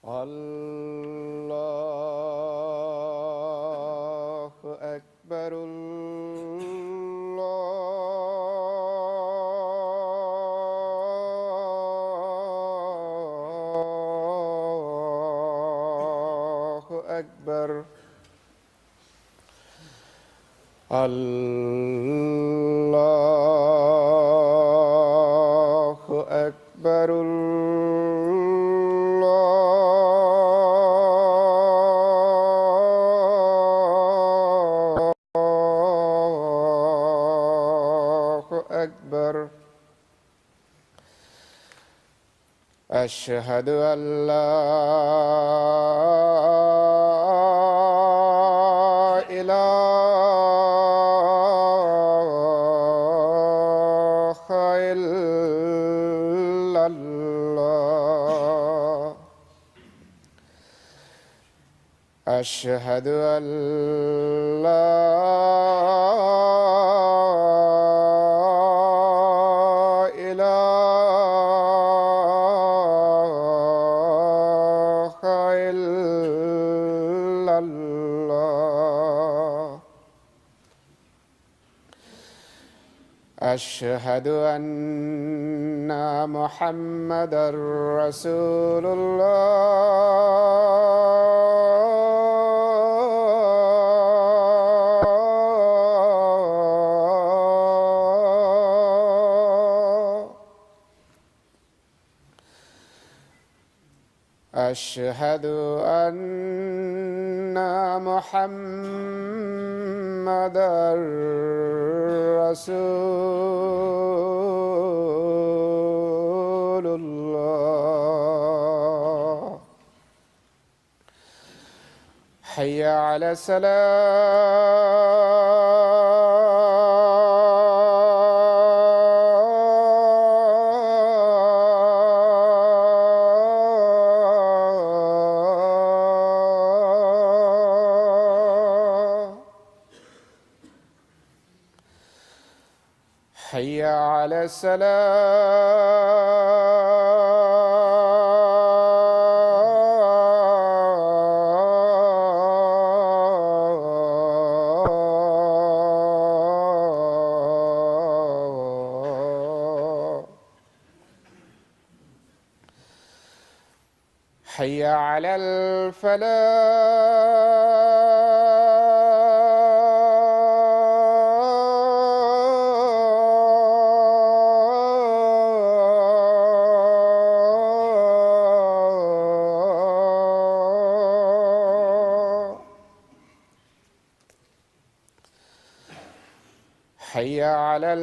الله أكبر الله أكبر الله أكبر أشهد أن لا إله إلا الله أشهد أن لا أشهد أن محمدًا رسول الله أشهد أن محمدًا رسول الله حي على حي على حي على حي على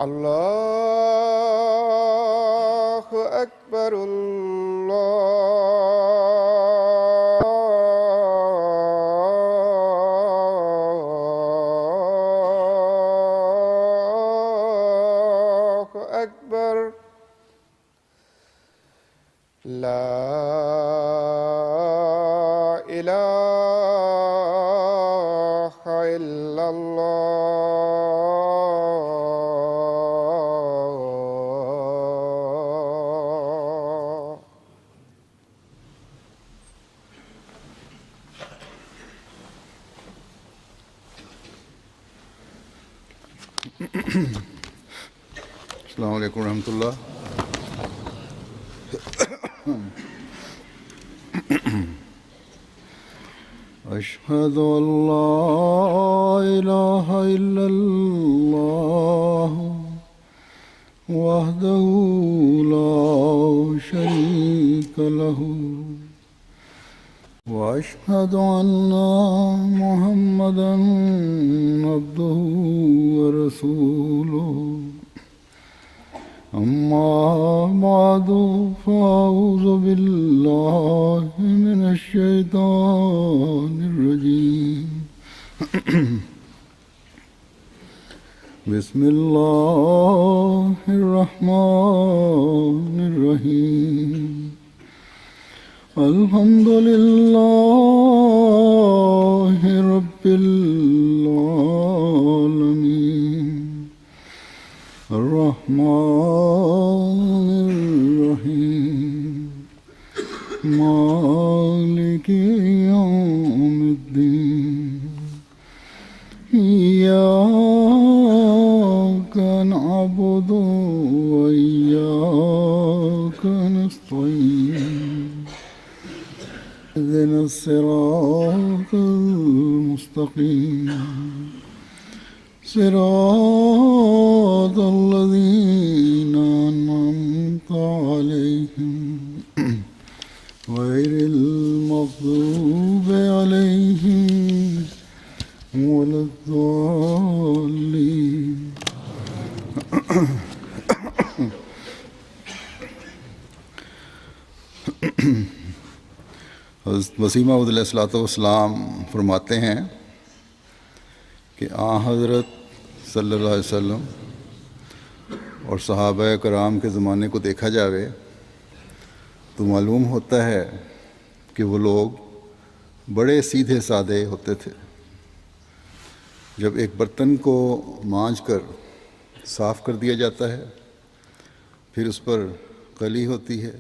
الله أكبر الله أكبر لا إله إلا الله السلام عليكم ورحمة الله. أشهد أن لا إله إلا الله وحده لا شريك له وأشهد أن محمدا عبده ورسوله أما بعد فأعوذ بالله من الشيطان الرجيم بسم الله الرحمن الرحيم الحمد لله رب العالمين الرحمن الرحيم مالك يوم الدين إياك نعبد وإياك نستعين اهدنا الصراط المستقيم صراط الذين أنعمت عليهم غير المغضوب عليهم ولا الضالين حضرت مسیح موعود علیہ الصلوۃ والسلام فرماتے ہیں کہ حضرت صلی اللہ علیہ وسلم اور صحابہ کرام کے زمانے کو دیکھا جاوے تو معلوم ہوتا ہے کہ وہ لوگ بڑے سیدھے سادے ہوتے تھے۔ جب ایک برتن کو مانج کر صاف کر دیا جاتا ہے، پھر اس پر قلی ہوتی ہے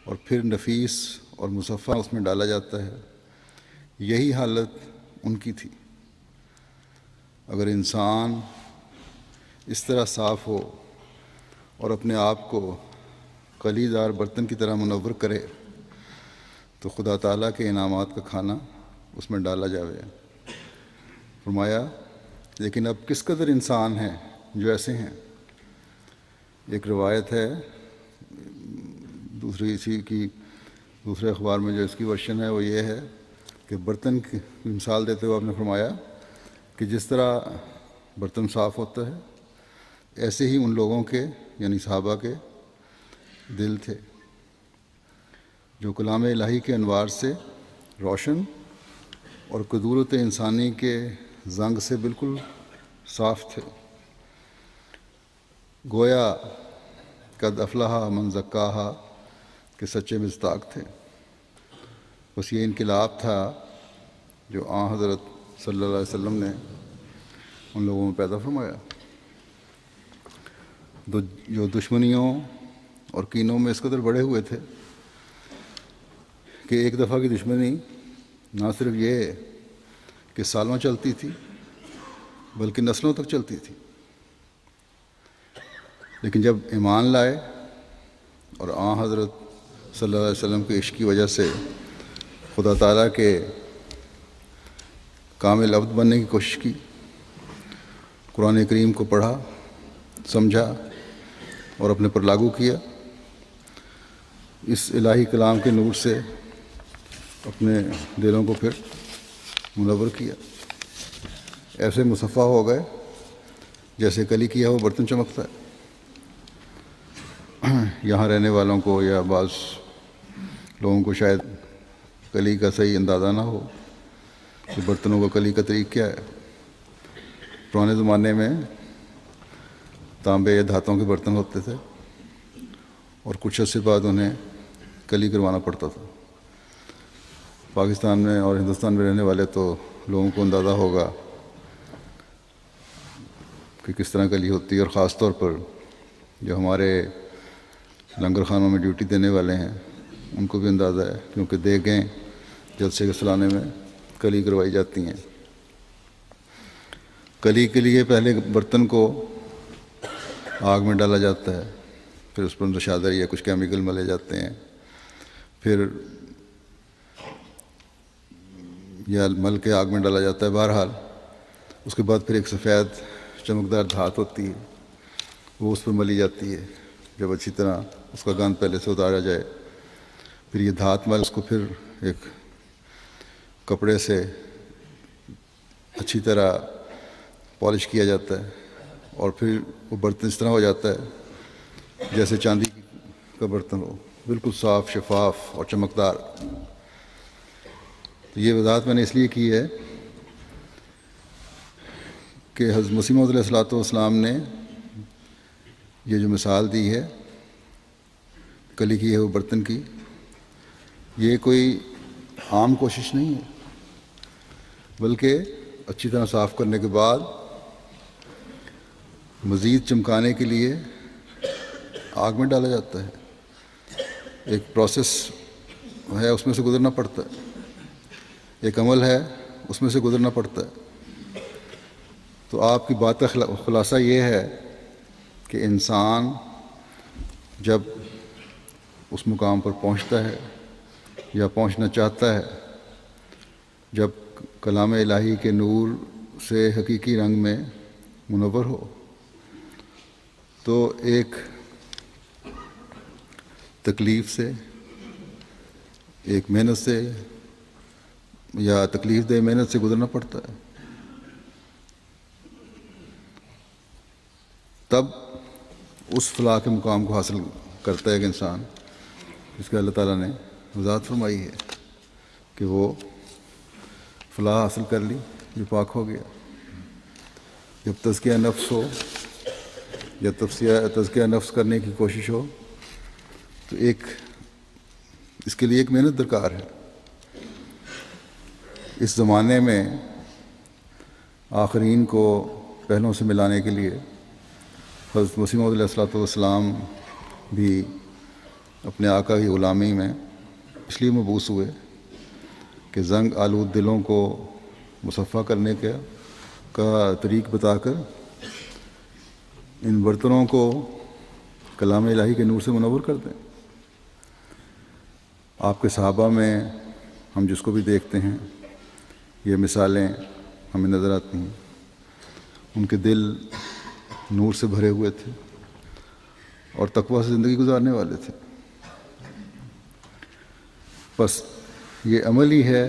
اور پھر نفیس اور مصفہ اس میں ڈالا جاتا ہے، یہی حالت ان کی تھی۔ اگر انسان اس طرح صاف ہو اور اپنے آپ کو قلی دار برتن کی طرح منور کرے تو خدا تعالیٰ کے انعامات کا کھانا اس میں ڈالا جاوے۔ فرمایا لیکن اب کس قدر انسان ہیں جو ایسے ہیں۔ ایک روایت ہے دوسرے اخبار میں جو اس کی ورشن ہے وہ یہ ہے کہ برتن کی مثال دیتے ہوئے آپ نے فرمایا کہ جس طرح برتن صاف ہوتا ہے ایسے ہی ان لوگوں کے یعنی صحابہ کے دل تھے جو کلام الہی کے انوار سے روشن اور قدورت انسانی کے زنگ سے بالکل صاف تھے۔ گویا قد افلح من زکاہا کے سچے مصداق تھے۔ بس یہ انقلاب تھا جو حضرت صلی اللہ علیہ وسلم نے ان لوگوں میں پیدا فرمایا۔ جو دشمنیوں اور کینوں میں اس قدر بڑھے ہوئے تھے کہ ایک دفعہ کی دشمنی نہ صرف یہ کہ سالوں چلتی تھی بلکہ نسلوں تک چلتی تھی، لیکن جب ایمان لائے اور حضرت صلی اللہ علیہ وسلم کے عشق کی وجہ سے خدا تعالیٰ کے کامل عبد بننے کی کوشش کی، قرآن کریم کو پڑھا، سمجھا اور اپنے پر لاگو کیا، اس الہی کلام کے نور سے اپنے دلوں کو پھر منور کیا، ایسے مصفہ ہو گئے جیسے کلی کیا ہوا برتن چمکتا ہے۔ یہاں رہنے والوں کو یا بعض لوگوں کو شاید کلی کا صحیح اندازہ نہ ہو کہ برتنوں کا کلی کا طریق کیا ہے۔ پرانے زمانے میں تانبے یا دھاتوں کے برتن ہوتے تھے اور کچھ عرصے بعد انہیں کلی کروانا پڑتا تھا۔ پاکستان میں اور ہندوستان میں رہنے والے تو لوگوں کو اندازہ ہوگا کہ کس طرح کلی ہوتی ہے، اور خاص طور پر جو ہمارے لنگر خانوں میں ڈیوٹی دینے والے ہیں ان کو بھی اندازہ ہے، کیونکہ دیگیں جلسے کے سلانے میں کلی کروائی جاتی ہیں۔ کلی کے لیے پہلے برتن کو آگ میں ڈالا جاتا ہے، پھر اس پر نشادر یا کچھ کیمیکل ملے جاتے ہیں، پھر یا مل کے آگ میں ڈالا جاتا ہے۔ بہرحال اس کے بعد پھر ایک سفید چمکدار دھات ہوتی ہے، وہ اس پر ملی جاتی ہے۔ جب اچھی طرح اس کا گند پہلے سے اتارا جائے، پھر یہ دھات مل اس کو پھر ایک کپڑے سے اچھی طرح پالش کیا جاتا ہے اور پھر وہ برتن اس طرح ہو جاتا ہے جیسے چاندی کا برتن ہو، بالکل صاف شفاف اور چمکدار۔ تو یہ وضاحت میں نے اس لیے کی ہے کہ حضرت مسیح موعود علیہ السلام نے یہ جو مثال دی ہے کلی کی ہے وہ برتن کی، یہ کوئی عام کوشش نہیں ہے، بلکہ اچھی طرح صاف کرنے کے بعد مزید چمکانے کے لیے آگ میں ڈالا جاتا ہے۔ ایک پروسیس ہے، اس میں سے گزرنا پڑتا ہے، ایک عمل ہے، اس میں سے گزرنا پڑتا ہے۔ تو آپ کی بات کا خلاصہ یہ ہے کہ انسان جب اس مقام پر پہنچتا ہے یا پہنچنا چاہتا ہے، جب کلام الہی کے نور سے حقیقی رنگ میں منور ہو، تو ایک تکلیف سے، ایک محنت سے یا تکلیف دہ محنت سے گزرنا پڑتا ہے۔ تب اس فلاح کے مقام کو حاصل کرتا ہے ایک انسان، جس کا اللہ تعالیٰ نے وضاحت فرمائی ہے کہ وہ فلاح حاصل کر لی، جو پاک ہو گیا۔ جب تزکیہ نفس ہو یا تزکیہ نفس کرنے کی کوشش ہو تو اس کے لیے ایک محنت درکار ہے۔ اس زمانے میں آخرین کو پہلوں سے ملانے کے لیے حضرت مسیح موعود علیہ السلام بھی اپنے آقا کی غلامی میں اس لیے مبعوث ہوئے کہ زنگ آلود دلوں کو مصفح کرنے کا طریق بتا کر ان برتنوں کو کلام الہی کے نور سے منور کر دیں۔ آپ کے صحابہ میں ہم جس کو بھی دیکھتے ہیں یہ مثالیں ہمیں نظر آتی ہیں، ان کے دل نور سے بھرے ہوئے تھے اور تقویٰ سے زندگی گزارنے والے تھے۔ بس یہ عمل ہی ہے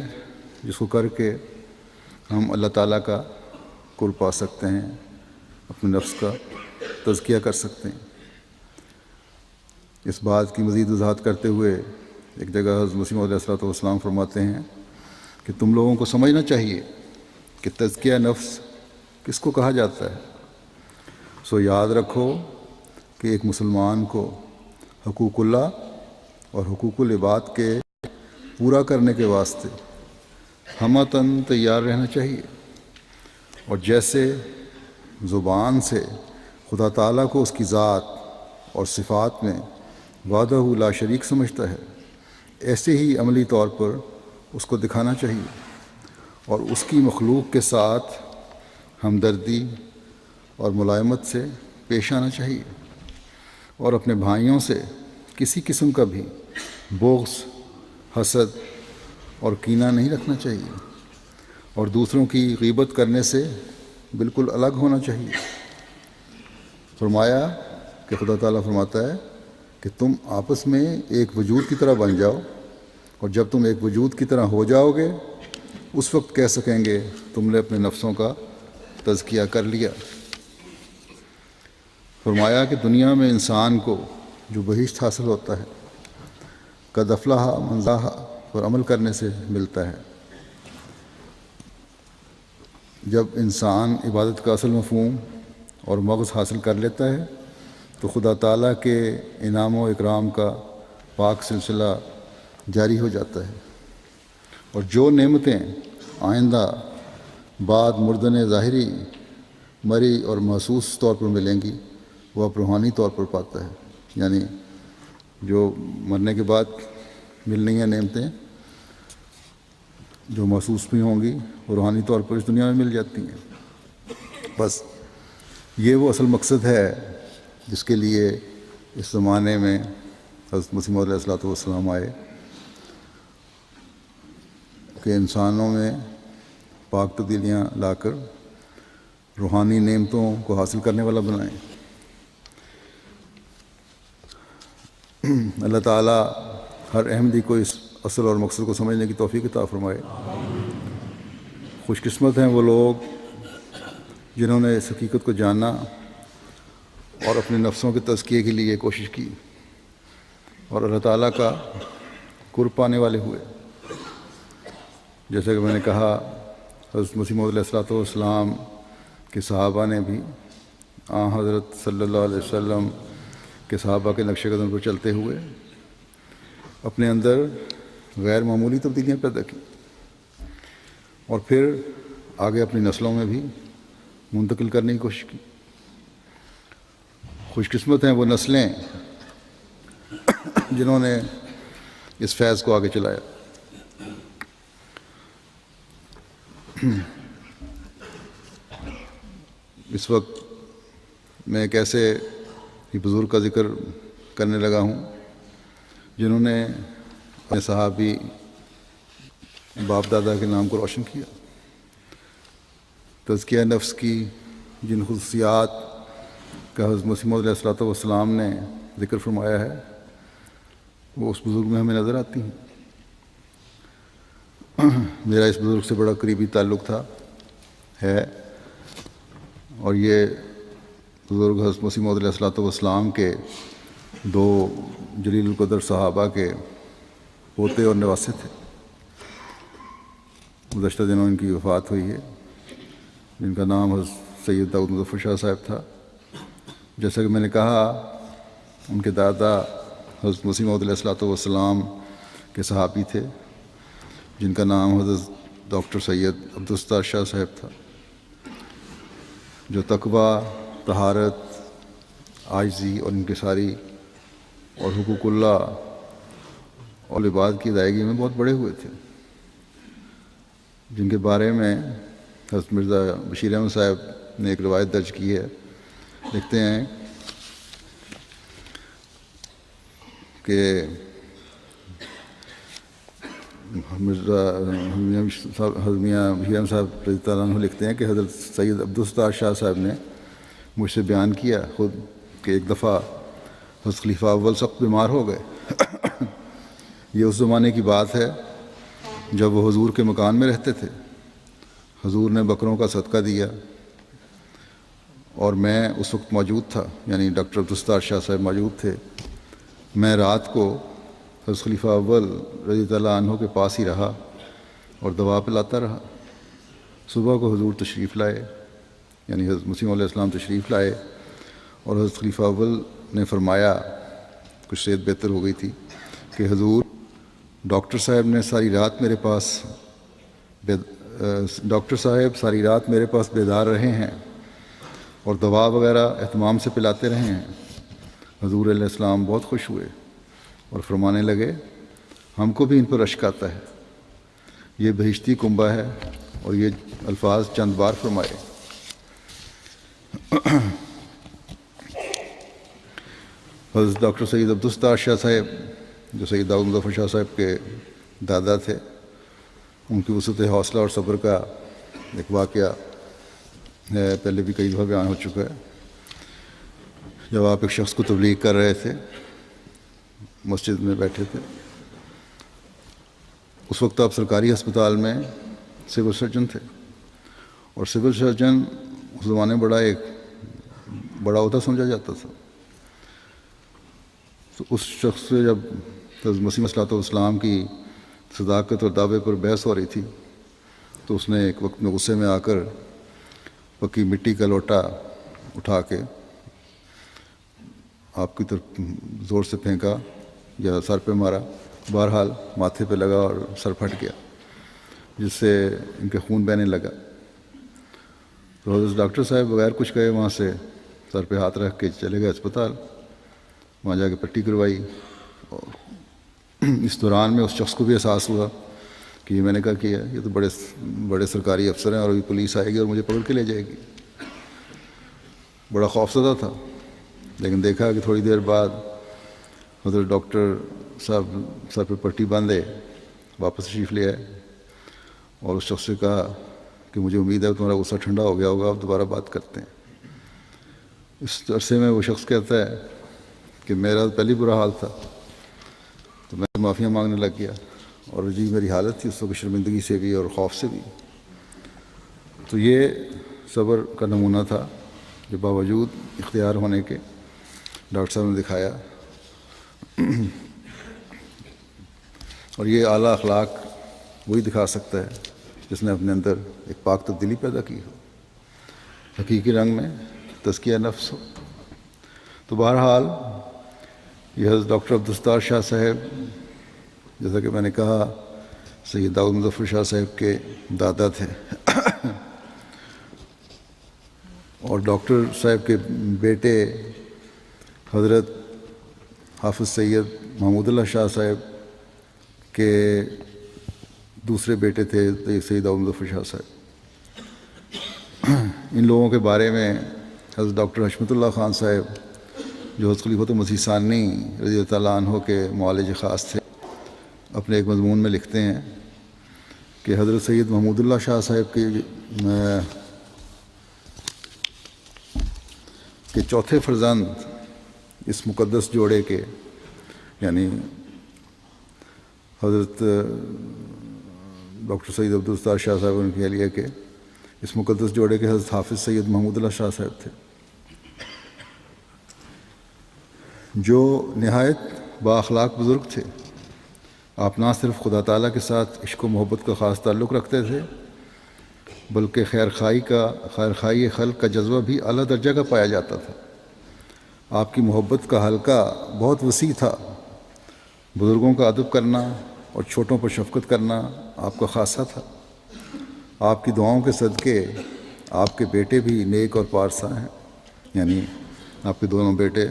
جس کو کر کے ہم اللہ تعالیٰ کا قرب پا سکتے ہیں، اپنے نفس کا تزکیہ کر سکتے ہیں۔ اس بات کی مزید وضاحت کرتے ہوئے ایک جگہ حضرت مسیح موعود علیہ السلام فرماتے ہیں کہ تم لوگوں کو سمجھنا چاہیے کہ تزکیہ نفس کس کو کہا جاتا ہے۔ سو یاد رکھو کہ ایک مسلمان کو حقوق اللہ اور حقوق العباد کے پورا کرنے کے واسطے ہمتاً تیار رہنا چاہیے، اور جیسے زبان سے خدا تعالیٰ کو اس کی ذات اور صفات میں وحدہ لا شریک سمجھتا ہے، ایسے ہی عملی طور پر اس کو دکھانا چاہیے اور اس کی مخلوق کے ساتھ ہمدردی اور ملائمت سے پیش آنا چاہیے، اور اپنے بھائیوں سے کسی قسم کا بھی بغض، حسد اور کینہ نہیں رکھنا چاہیے، اور دوسروں کی غیبت کرنے سے بالکل الگ ہونا چاہیے۔ فرمایا کہ خدا تعالیٰ فرماتا ہے کہ تم آپس میں ایک وجود کی طرح بن جاؤ، اور جب تم ایک وجود کی طرح ہو جاؤ گے اس وقت کہہ سکیں گے تم نے اپنے نفسوں کا تزکیہ کر لیا۔ فرمایا کہ دنیا میں انسان کو جو بہشت حاصل ہوتا ہے قد افلح من زاہا پر عمل کرنے سے ملتا ہے۔ جب انسان عبادت کا اصل مفہوم اور مغز حاصل کر لیتا ہے تو خدا تعالیٰ کے انعام و اکرام کا پاک سلسلہ جاری ہو جاتا ہے، اور جو نعمتیں آئندہ بعد مردن ظاہری، مری اور محسوس طور پر ملیں گی وہ اب روحانی طور پر پاتا ہے۔ یعنی جو مرنے کے بعد ملنی ہیں نعمتیں جو محسوس بھی ہوں گی وہ روحانی طور پر اس دنیا میں مل جاتی ہیں۔ بس یہ وہ اصل مقصد ہے جس کے لیے اس زمانے میں حضرت مسیح موعود علیہ السلام آئے، کہ انسانوں میں پاک تبدیلیاں لا کر روحانی نعمتوں کو حاصل کرنے والا بنائیں۔ اللہ تعالیٰ ہر احمدی کو اس اصل اور مقصد کو سمجھنے کی توفیق عطا فرمائے۔ خوش قسمت ہیں وہ لوگ جنہوں نے اس حقیقت کو جانا اور اپنے نفسوں کے تزکیے کے لیے کوشش کی اور اللہ تعالیٰ کا قرب پانے والے ہوئے. جیسا کہ میں نے کہا، حضرت مسیح موعود علیہ السلام کے صحابہ نے بھی حضرت صلی اللہ علیہ وسلم کے صحابہ کے نقش قدم پر چلتے ہوئے اپنے اندر غیر معمولی تبدیلیاں پیدا کی اور پھر آگے اپنی نسلوں میں بھی منتقل کرنے کی کوشش کی. خوش قسمت ہیں وہ نسلیں جنہوں نے اس فیض کو آگے چلایا. اس وقت میں ایک ایسے ہی بزرگ کا ذکر کرنے لگا ہوں جنہوں نے اپنے صحابی باپ دادا کے نام کو روشن کیا. تزکیہ نفس کی جن خصوصیات کا حضرت مسیح موعود علیہ السلام نے ذکر فرمایا ہے وہ اس بزرگ میں ہمیں نظر آتی ہیں. میرا اس بزرگ سے بڑا قریبی تعلق ہے اور یہ بزرگ حضرت مسیح موعود علیہ السلام کے 2 جلیل القدر صحابہ کے پوتے اور نواسے تھے. گزشتہ دنوں ان کی وفات ہوئی ہے، جن کا نام حضرت سید داؤد مظفر شاہ صاحب تھا. جیسا کہ میں نے کہا، ان کے دادا حضرت مسیح موعود علیہ السلام کے صحابی تھے جن کا نام حضرت ڈاکٹر سید عبدالستار شاہ صاحب تھا، جو تقویٰ، طہارت، عاجزی اور انکساری اور حقوق اللہ اور عباد کی ادائیگی میں بہت بڑے ہوئے تھے، جن کے بارے میں حضرت مرزا بشیر احمد صاحب نے ایک روایت درج کی ہے. لکھتے ہیں کہ حضرت میاں بشیر احمد صاحب رضی اللہ عنہ لکھتے ہیں کہ حضرت سید عبدالستار شاہ صاحب نے مجھ سے بیان کیا خود کہ ایک دفعہ حضرت خلیفہ اول سخت بیمار ہو گئے. یہ اس زمانے کی بات ہے جب وہ حضور کے مکان میں رہتے تھے. حضور نے بکروں کا صدقہ دیا اور میں اس وقت موجود تھا، یعنی ڈاکٹر عبدالستار شاہ صاحب موجود تھے. میں رات کو حضرت خلیفہ اول رضی اللہ عنہ کے پاس ہی رہا اور دوا پلاتا رہا. صبح کو حضور تشریف لائے، یعنی حضرت مسیح علیہ السلام تشریف لائے اور حضرت خلیفہ اول نے فرمایا، کچھ صحت بہتر ہو گئی تھی، کہ حضور ڈاکٹر صاحب ساری رات میرے پاس بیدار رہے ہیں اور دوا وغیرہ اہتمام سے پلاتے رہے ہیں. حضور علیہ السلام بہت خوش ہوئے اور فرمانے لگے، ہم کو بھی ان پر اشک آتا ہے. یہ بہشتی کنبہ ہے. اور یہ الفاظ چند بار فرمائے. حضرت ڈاکٹر سید عبدالستار شاہ صاحب جو سید داؤد مظفر شاہ صاحب کے دادا تھے، ان کی وسعت حوصلہ اور صبر کا ایک واقعہ ہے، پہلے بھی کئی دفعہ بیان ہو چکا ہے. جب آپ ایک شخص کو تبلیغ کر رہے تھے، مسجد میں بیٹھے تھے، اس وقت آپ سرکاری ہسپتال میں سول سرجن تھے، اور سول سرجن اس زمانے میں ایک بڑا عہدہ سمجھا جاتا تھا. تو اس شخص سے جب حضرت مسیح علیہ السلام کی صداقت اور دعوے پر بحث ہو رہی تھی تو اس نے ایک وقت میں غصے میں آ کر پکی مٹی کا لوٹا اٹھا کے آپ کی طرف زور سے پھینکا یا سر پہ مارا. بہرحال ماتھے پہ لگا اور سر پھٹ گیا، جس سے ان کے خون بہنے لگا. تو حضرت ڈاکٹر صاحب بغیر کچھ کہے وہاں سے سر پہ ہاتھ رکھ کے چلے گئے اسپتال. وہاں جا کے پٹی کروائی. اور اس دوران میں اس شخص کو بھی احساس ہوا کہ میں نے کہا کہ یہ تو بڑے سرکاری افسر ہیں اور ابھی پولیس آئے گی اور مجھے پکڑ کے لے جائے گی. بڑا خوفزدہ تھا، لیکن دیکھا کہ تھوڑی دیر بعد حضرت ڈاکٹر صاحب سر پہ پٹی باندھے واپس تشریف لے آئے اور اس شخص سے کہا کہ مجھے امید ہے تمہارا غصہ ٹھنڈا ہو گیا ہوگا، اب دوبارہ بات کرتے ہیں. اس عرصے میں وہ شخص کہتا ہے کہ میرا پہلی برا حال تھا تو میں معافیاں مانگنے لگ گیا، اور عجیب میری حالت تھی اس وقت، شرمندگی سے بھی اور خوف سے بھی. تو یہ صبر کا نمونہ تھا جو باوجود اختیار ہونے کے ڈاکٹر صاحب نے دکھایا. اور یہ اعلیٰ اخلاق وہی دکھا سکتا ہے جس نے اپنے اندر ایک پاک تبدیلی پیدا کی ہو، حقیقی رنگ میں تزکیہ نفس ہو. تو بہرحال یہ حضرت ڈاکٹر عبدالستار شاہ صاحب، جیسا کہ میں نے کہا، سید داؤد مظفر شاہ صاحب کے دادا تھے، اور ڈاکٹر صاحب کے بیٹے حضرت حافظ سید محمود اللہ شاہ صاحب کے دوسرے بیٹے تھے سید داؤد مظفر شاہ صاحب. ان لوگوں کے بارے میں حضرت ڈاکٹر حشمت اللہ خان صاحب، جو حضرت خلیفۃ المسیح ثانی رضی اللہ تعالیٰ عنہ کے معالج خاص تھے، اپنے ایک مضمون میں لکھتے ہیں کہ حضرت سید محمود اللہ شاہ صاحب کے چوتھے فرزند اس مقدس جوڑے کے، یعنی حضرت ڈاکٹر سید عبدالستار شاہ صاحب نے کہہ لیا کہ اس مقدس جوڑے کے حضرت حافظ سید محمود اللہ شاہ صاحب تھے، جو نہایت با اخلاق بزرگ تھے. آپ نہ صرف خدا تعالیٰ کے ساتھ عشق و محبت کا خاص تعلق رکھتے تھے، بلکہ خیرخواہی خلق کا جذبہ بھی اعلیٰ درجہ کا پایا جاتا تھا. آپ کی محبت کا حلقہ بہت وسیع تھا. بزرگوں کا ادب کرنا اور چھوٹوں پر شفقت کرنا آپ کا خاصہ تھا. آپ کی دعاؤں کے صدقے آپ کے بیٹے بھی نیک اور پارسا ہیں، یعنی آپ کے دونوں بیٹے،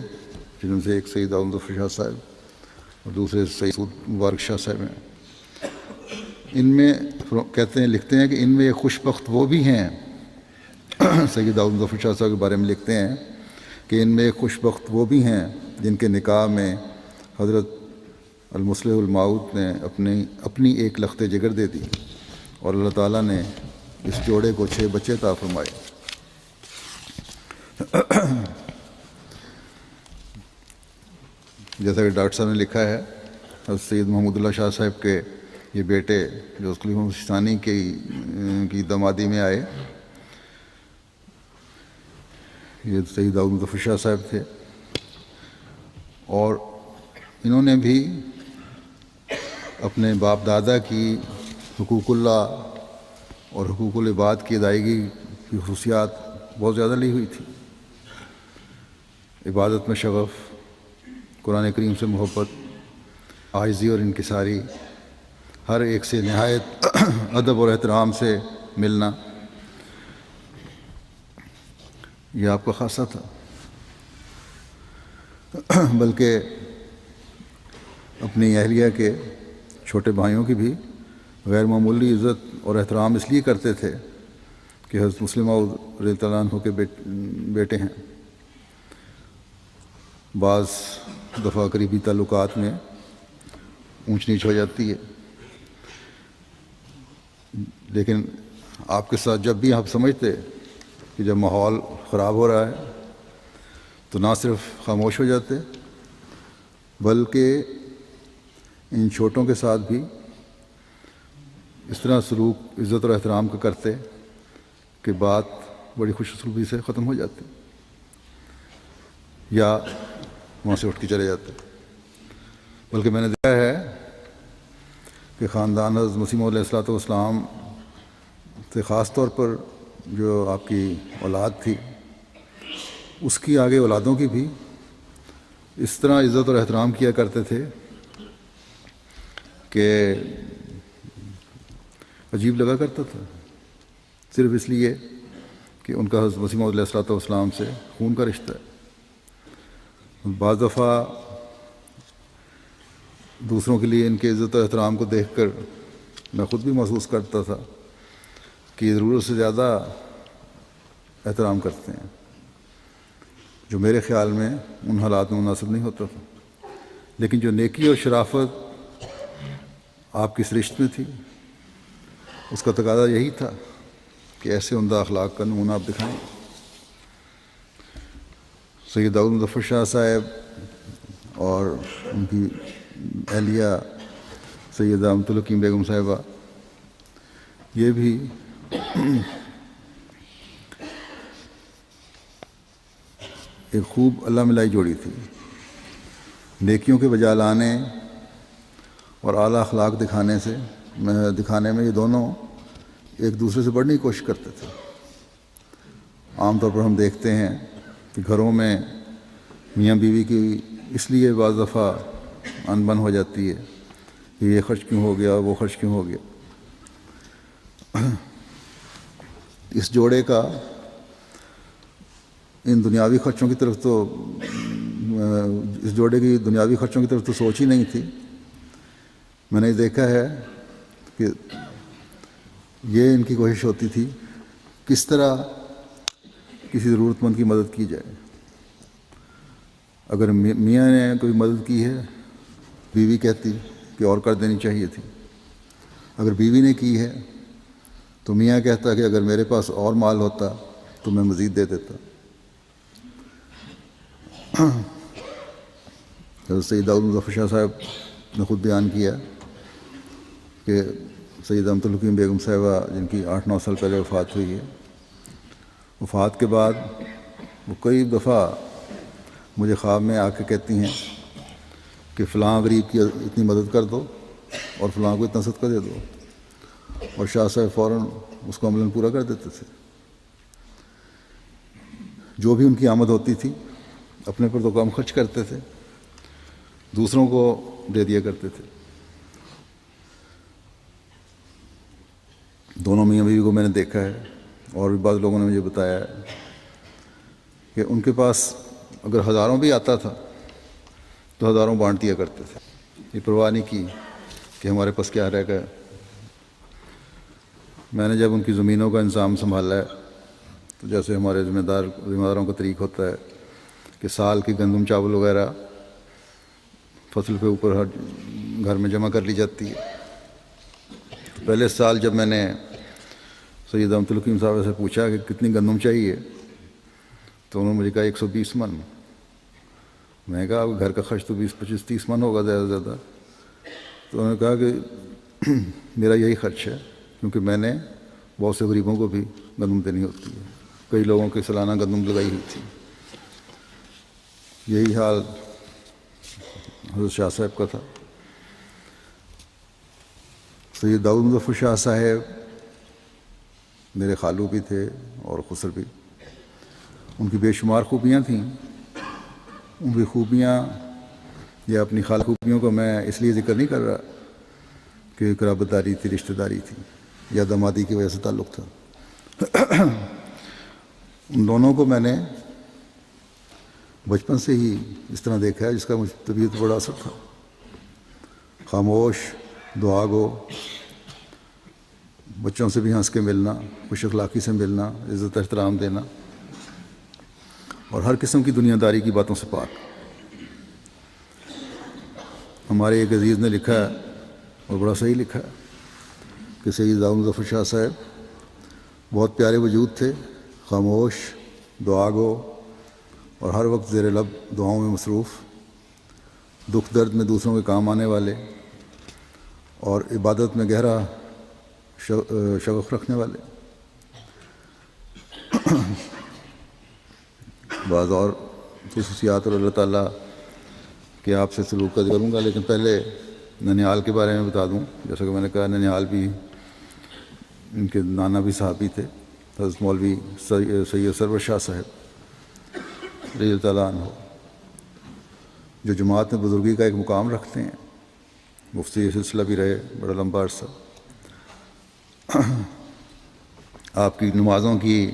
جن سے ایک سید داؤد مظفر شاہ صاحب اور دوسرے سید مبارک شاہ صاحب ہیں. ان میں کہتے ہیں، لکھتے ہیں کہ ان میں ایک خوش بخت وہ بھی ہیں، سید داؤد مظفر شاہ صاحب کے بارے میں لکھتے ہیں کہ ان میں ایک خوش بخت وہ بھی ہیں جن کے نکاح میں حضرت المصلح الموعود نے اپنی ایک لخت جگر دے دی، اور اللہ تعالیٰ نے اس جوڑے کو 6 بچے عطا فرمائے. جیسا کہ ڈاکٹر صاحب نے لکھا ہے، حضرت سید محمود اللہ شاہ صاحب کے یہ بیٹے جو خلیفۃ المسیح ثانی کی دامادی میں آئے، یہ سید داؤد مظفر شاہ صاحب تھے، اور انہوں نے بھی اپنے باپ دادا کی حقوق اللہ اور حقوق العباد کی ادائیگی کی خصوصیات بہت زیادہ لی ہوئی تھی. عبادت میں شغف، قرآن کریم سے محبت، عاجزی اور انکساری، ہر ایک سے نہایت ادب اور احترام سے ملنا، یہ آپ کا خاصہ تھا. بلکہ اپنی اہلیہ کے چھوٹے بھائیوں کی بھی غیر معمولی عزت اور احترام اس لیے کرتے تھے کہ حضرت مسلم موعود رضی اللہ عنہ کے بیٹے ہیں. بعض دفعہ قریبی تعلقات میں اونچ نیچ ہو جاتی ہے، لیکن آپ کے ساتھ جب بھی آپ سمجھتے کہ جب ماحول خراب ہو رہا ہے تو نہ صرف خاموش ہو جاتے، بلکہ ان چھوٹوں کے ساتھ بھی اس طرح سلوک عزت اور احترام کا کرتے کہ بات بڑی خوش اسلوبی سے ختم ہو جاتی، یا وہاں سے اٹھ کے چلے جاتے. بلکہ میں نے دیکھا ہے کہ خاندان حضرت مسیح موعود علیہ السلام سے خاص طور پر جو آپ کی اولاد تھی، اس کی آگے اولادوں کی بھی اس طرح عزت اور احترام کیا کرتے تھے کہ عجیب لگا کرتا تھا، صرف اس لیے کہ ان کا حضرت مسیح موعود علیہ السلام سے خون کا رشتہ ہے. بعض دفعہ دوسروں کے لیے ان کے عزت و احترام کو دیکھ کر میں خود بھی محسوس کرتا تھا کہ ضرورت سے زیادہ احترام کرتے ہیں، جو میرے خیال میں ان حالات میں مناسب نہیں ہوتا تھا. لیکن جو نیکی اور شرافت آپ کی اس رشت میں تھی، اس کا تقاضا یہی تھا کہ ایسے عمدہ اخلاق کا نمونہ آپ دکھائیں. سید داؤد مظفر شاہ صاحب اور ان کی اہلیہ سیدہ امت الحکیم بیگم صاحبہ، یہ بھی ایک خوب اللہ ملائی جوڑی تھی. نیکیوں کے بجا لانے اور اعلیٰ اخلاق دکھانے میں یہ دونوں ایک دوسرے سے بڑھنے کی کوشش کرتے تھے. عام طور پر ہم دیکھتے ہیں کہ گھروں میں میاں بیوی کی اس لیے بعض دفعہ انبن ہو جاتی ہے کہ یہ خرچ کیوں ہو گیا، وہ خرچ کیوں ہو گیا. اس جوڑے کا دنیاوی خرچوں کی طرف تو سوچ ہی نہیں تھی. میں نے دیکھا ہے کہ یہ ان کی کوشش ہوتی تھی کس طرح کسی ضرورت مند کی مدد کی جائے. اگر میاں نے کوئی مدد کی ہے، بیوی کہتی کہ اور کر دینی چاہیے تھی. اگر بیوی نے کی ہے تو میاں کہتا کہ اگر میرے پاس اور مال ہوتا تو میں مزید دے دیتا. حضرت سید داؤد مظفر شاہ صاحب نے خود بیان کیا کہ سید امت الحکیم بیگم صاحبہ جن کی 8-9 سال پہلے وفات ہوئی ہے، وفات کے بعد وہ کئی دفعہ مجھے خواب میں آ کے کہتی ہیں کہ فلاں غریب کی اتنی مدد کر دو اور فلاں کو اتنا صدقہ دے دو، اور شاہ صاحب فوراً اس کو عملاً پورا کر دیتے تھے. جو بھی ان کی آمد ہوتی تھی اپنے پر تو کم خرچ کرتے تھے، دوسروں کو دے دیا کرتے تھے. دونوں میاں بیوی کو میں نے دیکھا ہے اور بھی بعض لوگوں نے مجھے بتایا ہے کہ ان کے پاس اگر ہزاروں بھی آتا تھا تو ہزاروں بانٹ دیا کرتے تھے. یہ پرواہ نہیں کی کہ ہمارے پاس کیا رہ گیا. میں نے جب ان کی زمینوں کا انتظام سنبھالا ہے تو جیسے ہمارے ذمہ داروں کا طریق ہوتا ہے کہ سال کی گندم چاول وغیرہ فصل کے اوپر ہر گھر میں جمع کر لی جاتی ہے. پہلے سال جب میں نے سید امت الحکیم صاحب سے پوچھا کہ کتنی گندم چاہیے تو انہوں نے مجھے کہا 120 من. میں نے کہا گھر کا خرچ تو 20-25-30 من ہوگا زیادہ سے زیادہ. تو انہوں نے کہا کہ میرا یہی خرچ ہے کیونکہ میں نے بہت سے غریبوں کو بھی گندم دینی ہوتی ہے. کئی لوگوں کے سالانہ گندم لگائی ہوئی تھی. یہی حال حضرت شاہ صاحب کا تھا. سید داؤد مظفر شاہ صاحب میرے خالو بھی تھے اور خسر بھی. ان کی بے شمار خوبیاں تھیں. ان کی خوبیاں یا اپنی خوبیوں کو میں اس لیے ذکر نہیں کر رہا کہ قرابت داری تھی، رشتہ داری تھی یا دامادی کی وجہ سے تعلق تھا. ان دونوں کو میں نے بچپن سے ہی اس طرح دیکھا ہے جس کا مجھ طبیعت پر بڑا اثر تھا. خاموش، دعا گو، بچوں سے بھی ہنس کے ملنا، خوش اخلاقی سے ملنا، عزت احترام دینا، اور ہر قسم کی دنیا داری کی باتوں سے پاک. ہمارے ایک عزیز نے لکھا ہے اور بڑا صحیح لکھا ہے کہ سید داؤد مظفر شاہ صاحب بہت پیارے وجود تھے، خاموش، دعا گو اور ہر وقت زیر لب دعاؤں میں مصروف، دکھ درد میں دوسروں کے کام آنے والے اور عبادت میں گہرا شغف رکھنے والے. بعض اور خصوصیات اور اللہ تعالیٰ کے آپ سے سلوک کا ذکر کروں گا، لیکن پہلے ننیال کے بارے میں بتا دوں. جیسا کہ میں نے کہا ننیال بھی ان کے نانا بھی صحابی تھے، حضرت مولوی سید سرور شاہ صاحب رضی اللہ تعالیٰ عنہ، جو جماعت میں بزرگی کا ایک مقام رکھتے ہیں. مفتی سلسلہ بھی رہے بڑا لمبا عرصہ. آپ کی نمازوں کی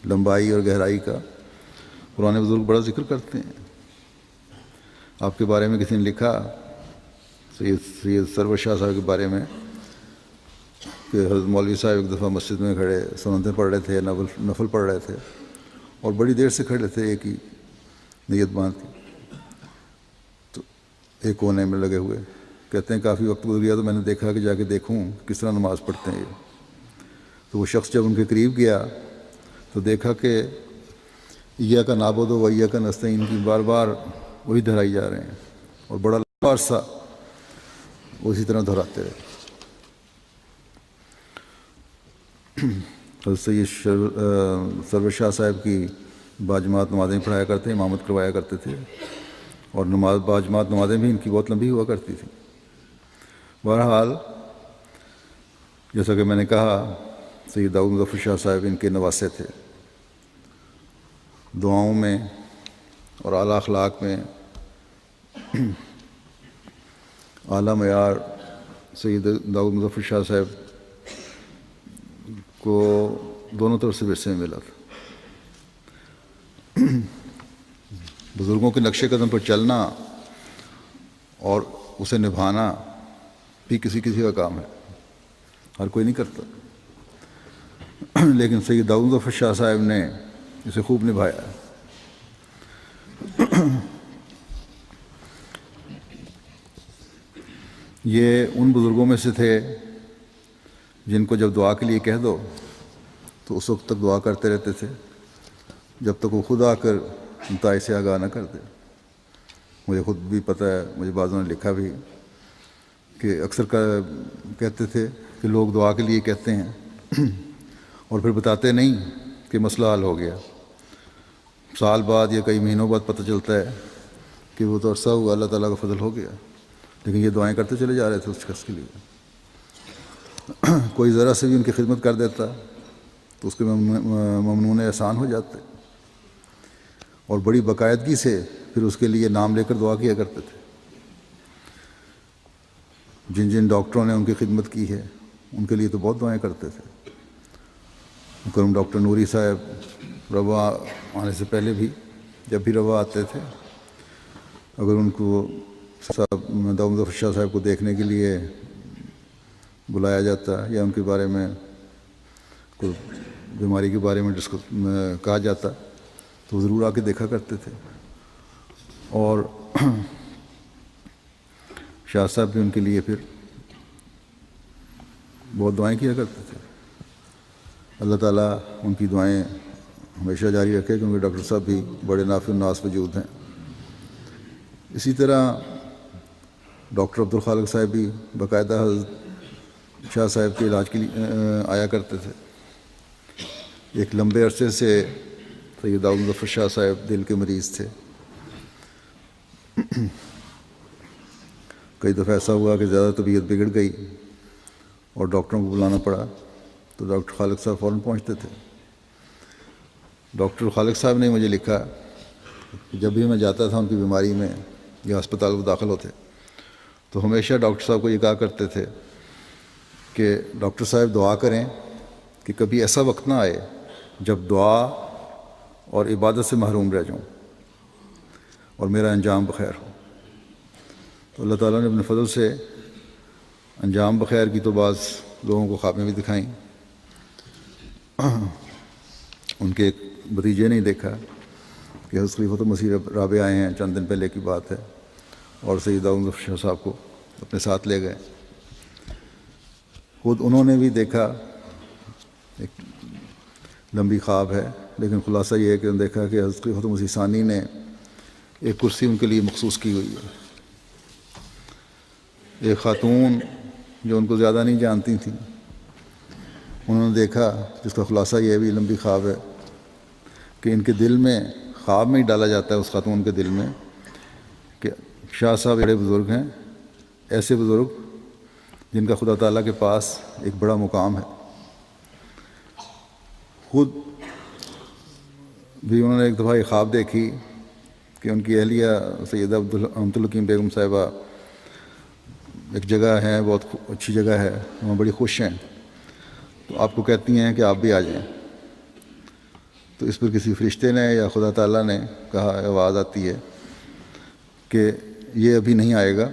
لمبائی اور گہرائی کا قرآن بزرگ بڑا ذکر کرتے ہیں. آپ کے بارے میں کسی نے لکھا سید سرور شاہ صاحب کے بارے میں کہ حضرت مولوی صاحب ایک دفعہ مسجد میں کھڑے سنتیں پڑھ رہے تھے، نفل پڑھ رہے تھے اور بڑی دیر سے کھڑے تھے ایک ہی نیت باندھ کے، تو ایک کونے میں لگے ہوئے. کہتے ہیں کافی وقت گزر گیا تو میں نے دیکھا کہ جا کے دیکھوں کس طرح نماز پڑھتے ہیں یہ. تو وہ شخص جب ان کے قریب گیا تو دیکھا کہ ایاک نعبد و ایاک نستعین کی بار بار وہی دہرائی جا رہے ہیں اور بڑا لمبا عرصہ وہ اسی طرح دہراتے رہے. حضرت سید سرور شاہ صاحب کی باجماعت نمازیں پڑھایا کرتے، امامت کروایا کرتے تھے، اور باجماعت نمازیں بھی ان کی بہت لمبی ہوا کرتی تھیں۔ بہرحال جیسا کہ میں نے کہا، سید داؤد مظفر شاہ صاحب ان کے نواسے تھے۔ دعاؤں میں اور اعلیٰ اخلاق میں اعلیٰ معیار سید داؤد مظفر شاہ صاحب کو دونوں طرف سے ورثے میں ملا تھا۔ بزرگوں کے نقش قدم پر چلنا اور اسے نبھانا بھی کسی کا کام ہے، ہر کوئی نہیں کرتا، لیکن سید داؤد مظفر شاہ صاحب نے اسے خوب نبھایا۔ یہ ان بزرگوں میں سے تھے جن کو جب دعا کے لیے کہہ دو تو اس وقت تک دعا کرتے رہتے تھے جب تک وہ خود آ کر نتائج سے آگاہ نہ کر دے۔ مجھے خود بھی پتہ ہے، مجھے بعضوں نے لکھا بھی کہ اکثر کہتے تھے کہ لوگ دعا کے لیے کہتے ہیں اور پھر بتاتے نہیں کہ مسئلہ حل ہو گیا۔ سال بعد یا کئی مہینوں بعد پتہ چلتا ہے کہ وہ تو عرصہ ہوا، اللہ تعالیٰ کا فضل ہو گیا، لیکن یہ دعائیں کرتے چلے جا رہے تھے اس شخص کے لیے۔ کوئی ذرا سے بھی ان کی خدمت کر دیتا تو اس کے ممنون احسان ہو جاتے، اور بڑی باقاعدگی سے پھر اس کے لیے نام لے کر دعا کیا کرتے تھے۔ جن جن ڈاکٹروں نے ان کی خدمت کی ہے ان کے لیے تو بہت دعائیں کرتے تھے۔ مکرم ڈاکٹر نوری صاحب روا آنے سے پہلے بھی جب بھی روا آتے تھے، اگر ان کو داؤد مظفر شاہ صاحب کو دیکھنے کے لیے بلایا جاتا یا ان کے بارے میں کوئی بیماری کے بارے میں کہا جاتا تو ضرور آ کے دیکھا کرتے تھے، اور شاہ صاحب بھی ان کے لیے پھر بہت دعائیں کیا کرتے تھے۔ اللہ تعالیٰ ان کی دعائیں ہمیشہ جاری رکھے، کیونکہ ڈاکٹر صاحب بھی بڑے نافع الناس وجود ہیں۔ اسی طرح ڈاکٹر عبدالخالق صاحب بھی باقاعدہ حضرت شاہ صاحب کے علاج کے لیے آیا کرتے تھے۔ ایک لمبے عرصے سے سید داؤد مظفر شاہ صاحب دل کے مریض تھے۔ کئی دفعہ ایسا ہوا کہ زیادہ طبیعت بگڑ گئی اور ڈاکٹروں کو بلانا پڑا تو ڈاکٹر خالق صاحب فوراً پہنچتے تھے۔ ڈاکٹر خالق صاحب نے مجھے لکھا کہ جب بھی میں جاتا تھا ان کی بیماری میں یا ہسپتال میں داخل ہوتے تو ہمیشہ ڈاکٹر صاحب کو یہ کہا کرتے تھے کہ ڈاکٹر صاحب دعا کریں کہ کبھی ایسا وقت نہ آئے جب دعا اور عبادت سے محروم رہ جاؤں اور میرا انجام بخیر ہو۔ تو اللہ تعالیٰ نے اپنے فضل سے انجام بخیر کی تو بعض لوگوں کو خواب میں بھی دکھائیں۔ ان کے ایک بھتیجے نے دیکھا کہ حضرت خلیفۃ المسیح رابع آئے ہیں، چند دن پہلے کی بات ہے، اور سید داؤد مظفر شاہ صاحب کو اپنے ساتھ لے گئے۔ خود انہوں نے بھی دیکھا، ایک لمبی خواب ہے لیکن خلاصہ یہ ہے کہ انہوں نے دیکھا کہ حضرت خلیفۃ المسیح ثانی نے ایک کرسی ان کے لیے مخصوص کی ہوئی ہے۔ ایک خاتون جو ان کو زیادہ نہیں جانتی تھیں، انہوں نے دیکھا، جس کا خلاصہ یہ بھی لمبی خواب ہے کہ ان کے دل میں، خواب میں ہی ڈالا جاتا ہے اس خاتون کے دل میں کہ شاہ صاحب بڑے بزرگ ہیں، ایسے بزرگ جن کا خدا تعالیٰ کے پاس ایک بڑا مقام ہے۔ خود بھی انہوں نے ایک دفعہ یہ خواب دیکھی کہ ان کی اہلیہ سیدہ عبد الحکیم بیگم صاحبہ ایک جگہ ہے، بہت اچھی جگہ ہے، وہاں بڑی خوش ہیں، تو آپ کو کہتی ہیں کہ آپ بھی آ جائیں۔ تو اس پر کسی فرشتے نے یا خدا تعالیٰ نے کہا، آواز آتی ہے کہ یہ ابھی نہیں آئے گا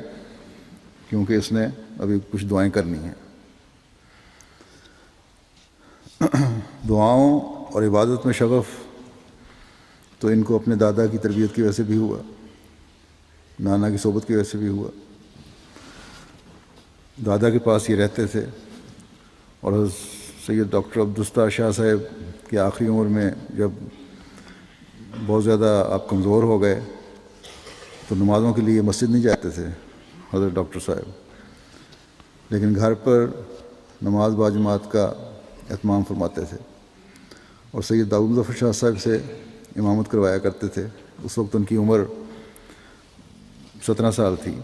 کیونکہ اس نے ابھی کچھ دعائیں کرنی ہیں۔ دعاؤں اور عبادت میں شغف تو ان کو اپنے دادا کی تربیت کی وجہ سے بھی ہوا، نانا کی صحبت کی وجہ سے بھی ہوا۔ دادا کے پاس یہ رہتے تھے، اور سید ڈاکٹر عبدالستار شاہ صاحب کی آخری عمر میں جب بہت زیادہ آپ کمزور ہو گئے تو نمازوں کے لیے مسجد نہیں جاتے تھے حضرت ڈاکٹر صاحب، لیکن گھر پر نماز باجماعت کا اہتمام فرماتے تھے، اور سید داؤد مظفر شاہ صاحب سے امامت کروایا کرتے تھے. اس وقت ان کی عمر 17 سال تھی.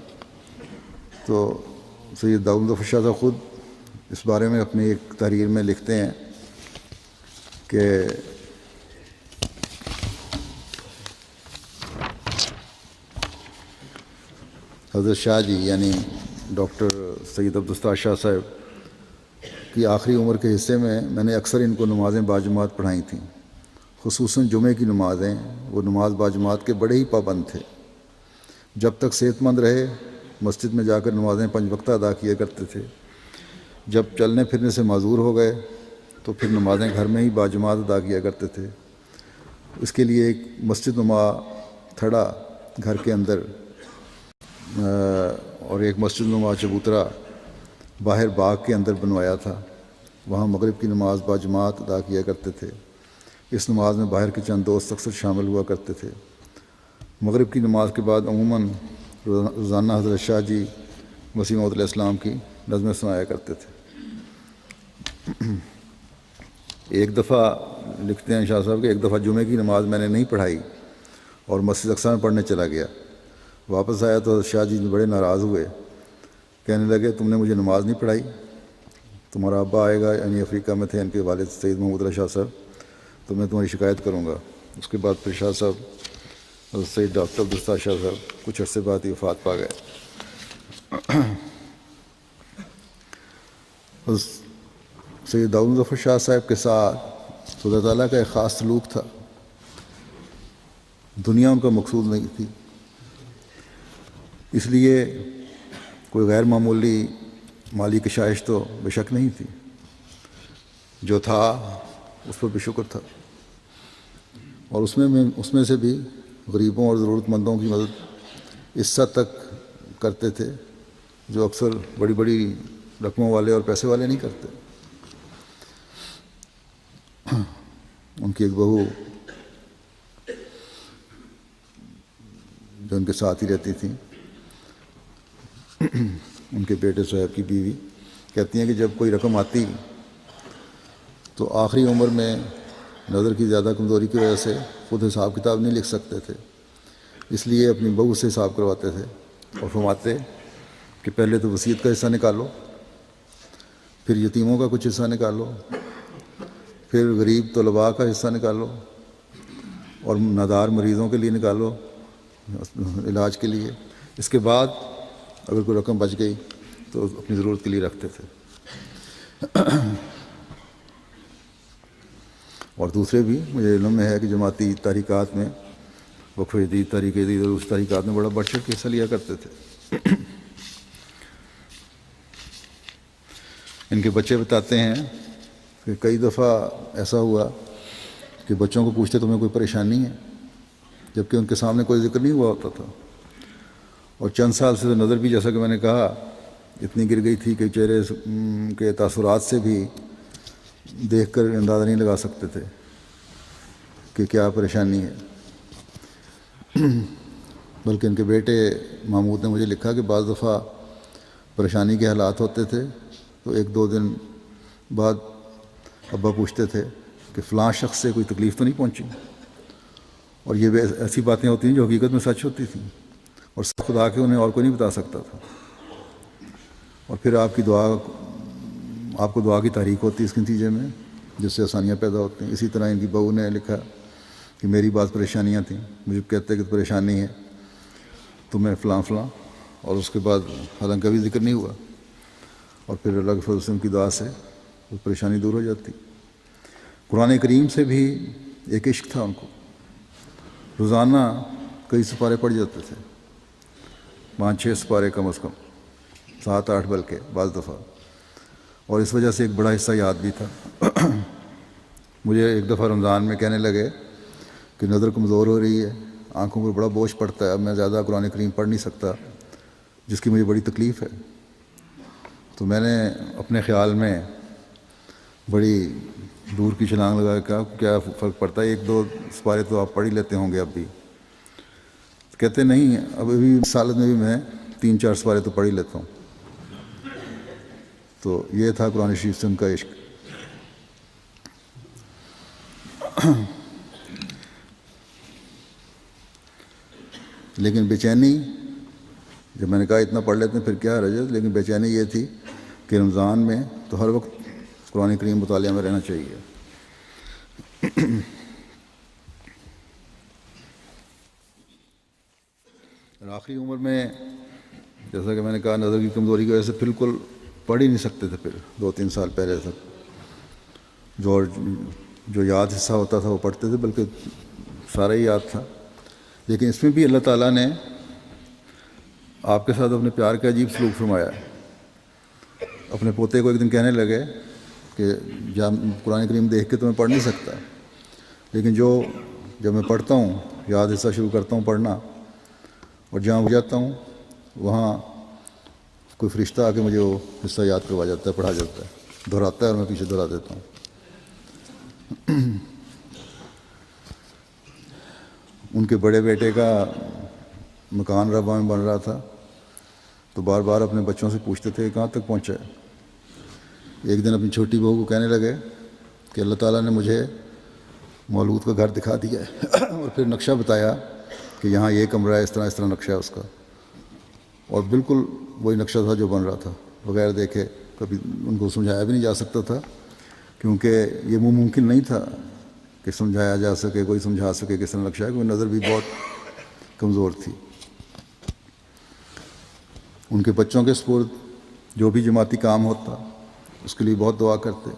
تو سید داؤد ظفر شاہ صاحب خود اس بارے میں اپنی ایک تحریر میں لکھتے ہیں کہ حضرت شاہ جی یعنی ڈاکٹر سید عبدالستار شاہ صاحب کی آخری عمر کے حصے میں نے اکثر ان کو نمازیں باجماعت پڑھائی تھیں. خصوصاً جمعے کی نمازیں وہ نماز باجماعت کے بڑے ہی پابند تھے. جب تک صحت مند رہے مسجد میں جا کر نمازیں 5 وقتہ ادا کیا کرتے تھے. جب چلنے پھرنے سے معذور ہو گئے تو پھر نمازیں گھر میں ہی باجماعت ادا کیا کرتے تھے. اس کے لیے ایک مسجد نما تھڑا گھر کے اندر اور ایک مسجد نما چبوترا باہر باغ کے اندر بنوایا تھا. وہاں مغرب کی نماز باجماعت ادا کیا کرتے تھے. اس نماز میں باہر کے چند دوست اکثر شامل ہوا کرتے تھے. مغرب کی نماز کے بعد عموماً روزانہ حضرت شاہ جی مسیح موعود علیہ السلام کی نظمیں سنایا کرتے تھے. ایک دفعہ لکھتے ہیں شاہ صاحب کہ ایک دفعہ جمعے کی نماز میں نے نہیں پڑھائی اور مسجد اقصی میں پڑھنے چلا گیا. واپس آیا تو شاہ جی بڑے ناراض ہوئے. کہنے لگے تم نے مجھے نماز نہیں پڑھائی. تمہارا ابا آئے گا یعنی افریقہ میں تھے ان کے والد سید محمود علی شاہ صاحب, تو میں تمہاری شکایت کروں گا. اس کے بعد پھر شاہ صاحب سید ڈاکٹر عبدالستار شاہ صاحب کچھ عرصے بعد ہی وفات پا گئے. سید داؤد ظفر شاہ صاحب کے ساتھ خدا تعالیٰ کا ایک خاص سلوک تھا. دنیا ان کا مقصود نہیں تھی, اس لیے کوئی غیر معمولی مالی کشائش تو بے شک نہیں تھی. جو تھا اس پر بے شکر تھا, اور اس میں سے بھی غریبوں اور ضرورت مندوں کی مدد اس حد تک کرتے تھے جو اکثر بڑی بڑی رقموں والے اور پیسے والے نہیں کرتے. ان کی ایک بہو جو ان کے ساتھ ہی رہتی تھی, ان کے بیٹے صاحب کی بیوی, کہتی ہیں کہ جب کوئی رقم آتی تو آخری عمر میں نظر کی زیادہ کمزوری کی وجہ سے خود حساب کتاب نہیں لکھ سکتے تھے, اس لیے اپنی بہو سے حساب کرواتے تھے اور فرماتے کہ پہلے تو وصیت کا حصہ نکالو, پھر یتیموں کا کچھ حصہ نکالو, پھر غریب طلباء کا حصہ نکالو, اور نادار مریضوں کے لیے نکالو علاج کے لیے. اس کے بعد اگر کوئی رقم بچ گئی تو اپنی ضرورت کے لیے رکھتے تھے. اور دوسرے بھی مجھے علم میں ہے کہ جماعتی تحریکات میں وقف جدید, تحریک جدید اور اس تحریکات میں بڑا بڑھ چڑھ کے حصہ لیا کرتے تھے. ان کے بچے بتاتے ہیں کہ کئی دفعہ ایسا ہوا کہ بچوں کو پوچھتے تمہیں کوئی پریشانی ہے, جبکہ ان کے سامنے کوئی ذکر نہیں ہوا ہوتا تھا. اور چند سال سے تو نظر بھی, جیسا کہ میں نے کہا, اتنی گر گئی تھی کہ چہرے کے تاثرات سے بھی دیکھ کر اندازہ نہیں لگا سکتے تھے کہ کیا پریشانی ہے. بلکہ ان کے بیٹے محمود نے مجھے لکھا کہ بعض دفعہ پریشانی کے حالات ہوتے تھے تو 1-2 دن بعد ابا پوچھتے تھے کہ فلاں شخص سے کوئی تکلیف تو نہیں پہنچی. اور یہ بھی ایسی باتیں ہوتی ہیں جو حقیقت میں سچ ہوتی تھیں, اور خدا کے انہیں اور کوئی نہیں بتا سکتا تھا. اور پھر آپ کو دعا کی تحریک ہوتی ہے اس کے نتیجے میں, جس سے آسانیاں پیدا ہوتی ہیں. اسی طرح ان کی بہو نے لکھا کہ میری بعض پریشانیاں تھیں, مجھے کہتے کہ پریشانی ہے تو میں فلاں, اور اس کے بعد حالانکہ کبھی ذکر نہیں ہوا, اور پھر اللہ کے فضل سے ان کی دعا سے وہ پریشانی دور ہو جاتی. قرآن کریم سے بھی ایک عشق تھا ان کو. روزانہ کئی سپارے پڑھ جاتے تھے, 5-6 سپارے کم از کم, 7-8 بلکہ بعض دفعہ. اور اس وجہ سے ایک بڑا حصہ یاد بھی تھا. مجھے ایک دفعہ رمضان میں کہنے لگے کہ نظر کمزور ہو رہی ہے, آنکھوں پر بڑا بوجھ پڑتا ہے, اب میں زیادہ قرآن کریم پڑھ نہیں سکتا, جس کی مجھے بڑی تکلیف ہے. تو میں نے اپنے خیال میں بڑی دور کی چھلانگ لگا کے کیا فرق پڑتا ہے, 1-2 سپارے تو آپ پڑھ ہی لیتے ہوں گے اب بھی. کہتے نہیں, اب ابھی اس حالت میں بھی میں 3-4 سپارے تو پڑھ ہی لیتا ہوں. تو یہ تھا قرآن شریف سے ان کا عشق. لیکن بے چینی، جب میں نے کہا اتنا پڑھ لیتے ہیں پھر کیا حرج ہے، لیکن بے چینی یہ تھی کہ رمضان میں تو ہر وقت قرآن کریم مطالعہ میں رہنا چاہیے۔ اور آخری عمر میں جیسا کہ میں نے کہا نظر کی کمزوری کی وجہ سے بالکل پڑھ ہی نہیں سکتے تھے، پھر 2-3 سال پہلے تک جو یاد حصہ ہوتا تھا وہ پڑھتے تھے، بلکہ سارا ہی یاد تھا۔ لیکن اس میں بھی اللہ تعالیٰ نے آپ کے ساتھ اپنے پیار کا عجیب سلوک فرمایا۔ اپنے پوتے کو ایک دن کہنے لگے کہ قرآن کریم دیکھ کے تو میں پڑھ نہیں سکتا، لیکن جب میں پڑھتا ہوں، یاد حصہ شروع کرتا ہوں پڑھنا، اور جہاں ہو جاتا ہوں وہاں کوئی فرشتہ آ کے مجھے وہ حصہ یاد کروا جاتا ہے، پڑھا جاتا ہے، دہراتا ہے اور میں پیچھے دہرا دیتا ہوں۔ ان کے بڑے بیٹے کا مکان ربا میں بن رہا تھا، تو بار بار اپنے بچوں سے پوچھتے تھے کہ کہاں تک پہنچا ہے۔ ایک دن اپنی چھوٹی بہو کو کہنے لگے کہ اللہ تعالیٰ نے مجھے مولود کا گھر دکھا دیا ہے اور پھر نقشہ بتایا کہ یہاں یہ کمرہ ہے، اس طرح نقشہ ہے اس کا، اور بالکل وہی نقشہ تھا جو بن رہا تھا، بغیر دیکھے۔ کبھی ان کو سمجھایا بھی نہیں جا سکتا تھا، کیونکہ یہ ممکن نہیں تھا کہ سمجھایا جا سکے، کوئی سمجھا سکے کس طرح نقشہ ہے، کیونکہ نظر بھی بہت کمزور تھی۔ ان کے بچوں کے سپرد جو بھی جماعتی کام ہوتا اس کے لیے بہت دعا کرتے۔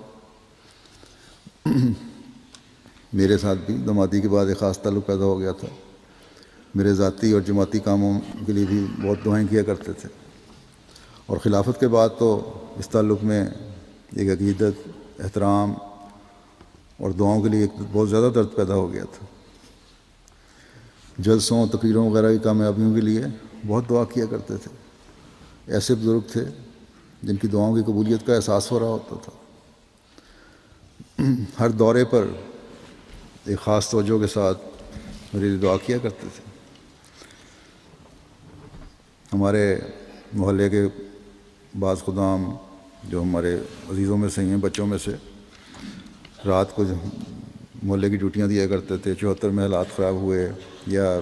میرے ساتھ بھی جماعتی کے بعد ایک خاص تعلق پیدا ہو گیا تھا، میرے ذاتی اور جماعتی کاموں کے لیے بھی بہت دعائیں کیا کرتے تھے، اور خلافت کے بعد تو اس تعلق میں ایک عقیدت، احترام اور دعاؤں کے لیے ایک بہت زیادہ درد پیدا ہو گیا تھا۔ جلسوں، تقریروں وغیرہ کی کامیابیوں کے لیے بہت دعا کیا کرتے تھے۔ ایسے بزرگ تھے جن کی دعاؤں کی قبولیت کا احساس ہو رہا ہوتا تھا۔ ہر دورے پر ایک خاص توجہ کے ساتھ میرے لیے دعا کیا کرتے تھے۔ ہمارے محلے کے بعض خدام جو ہمارے عزیزوں میں سے ہیں، بچوں میں سے، رات کو محلے کی ڈیوٹیاں دیا کرتے تھے۔ 74 میں حالات خراب ہوئے، یا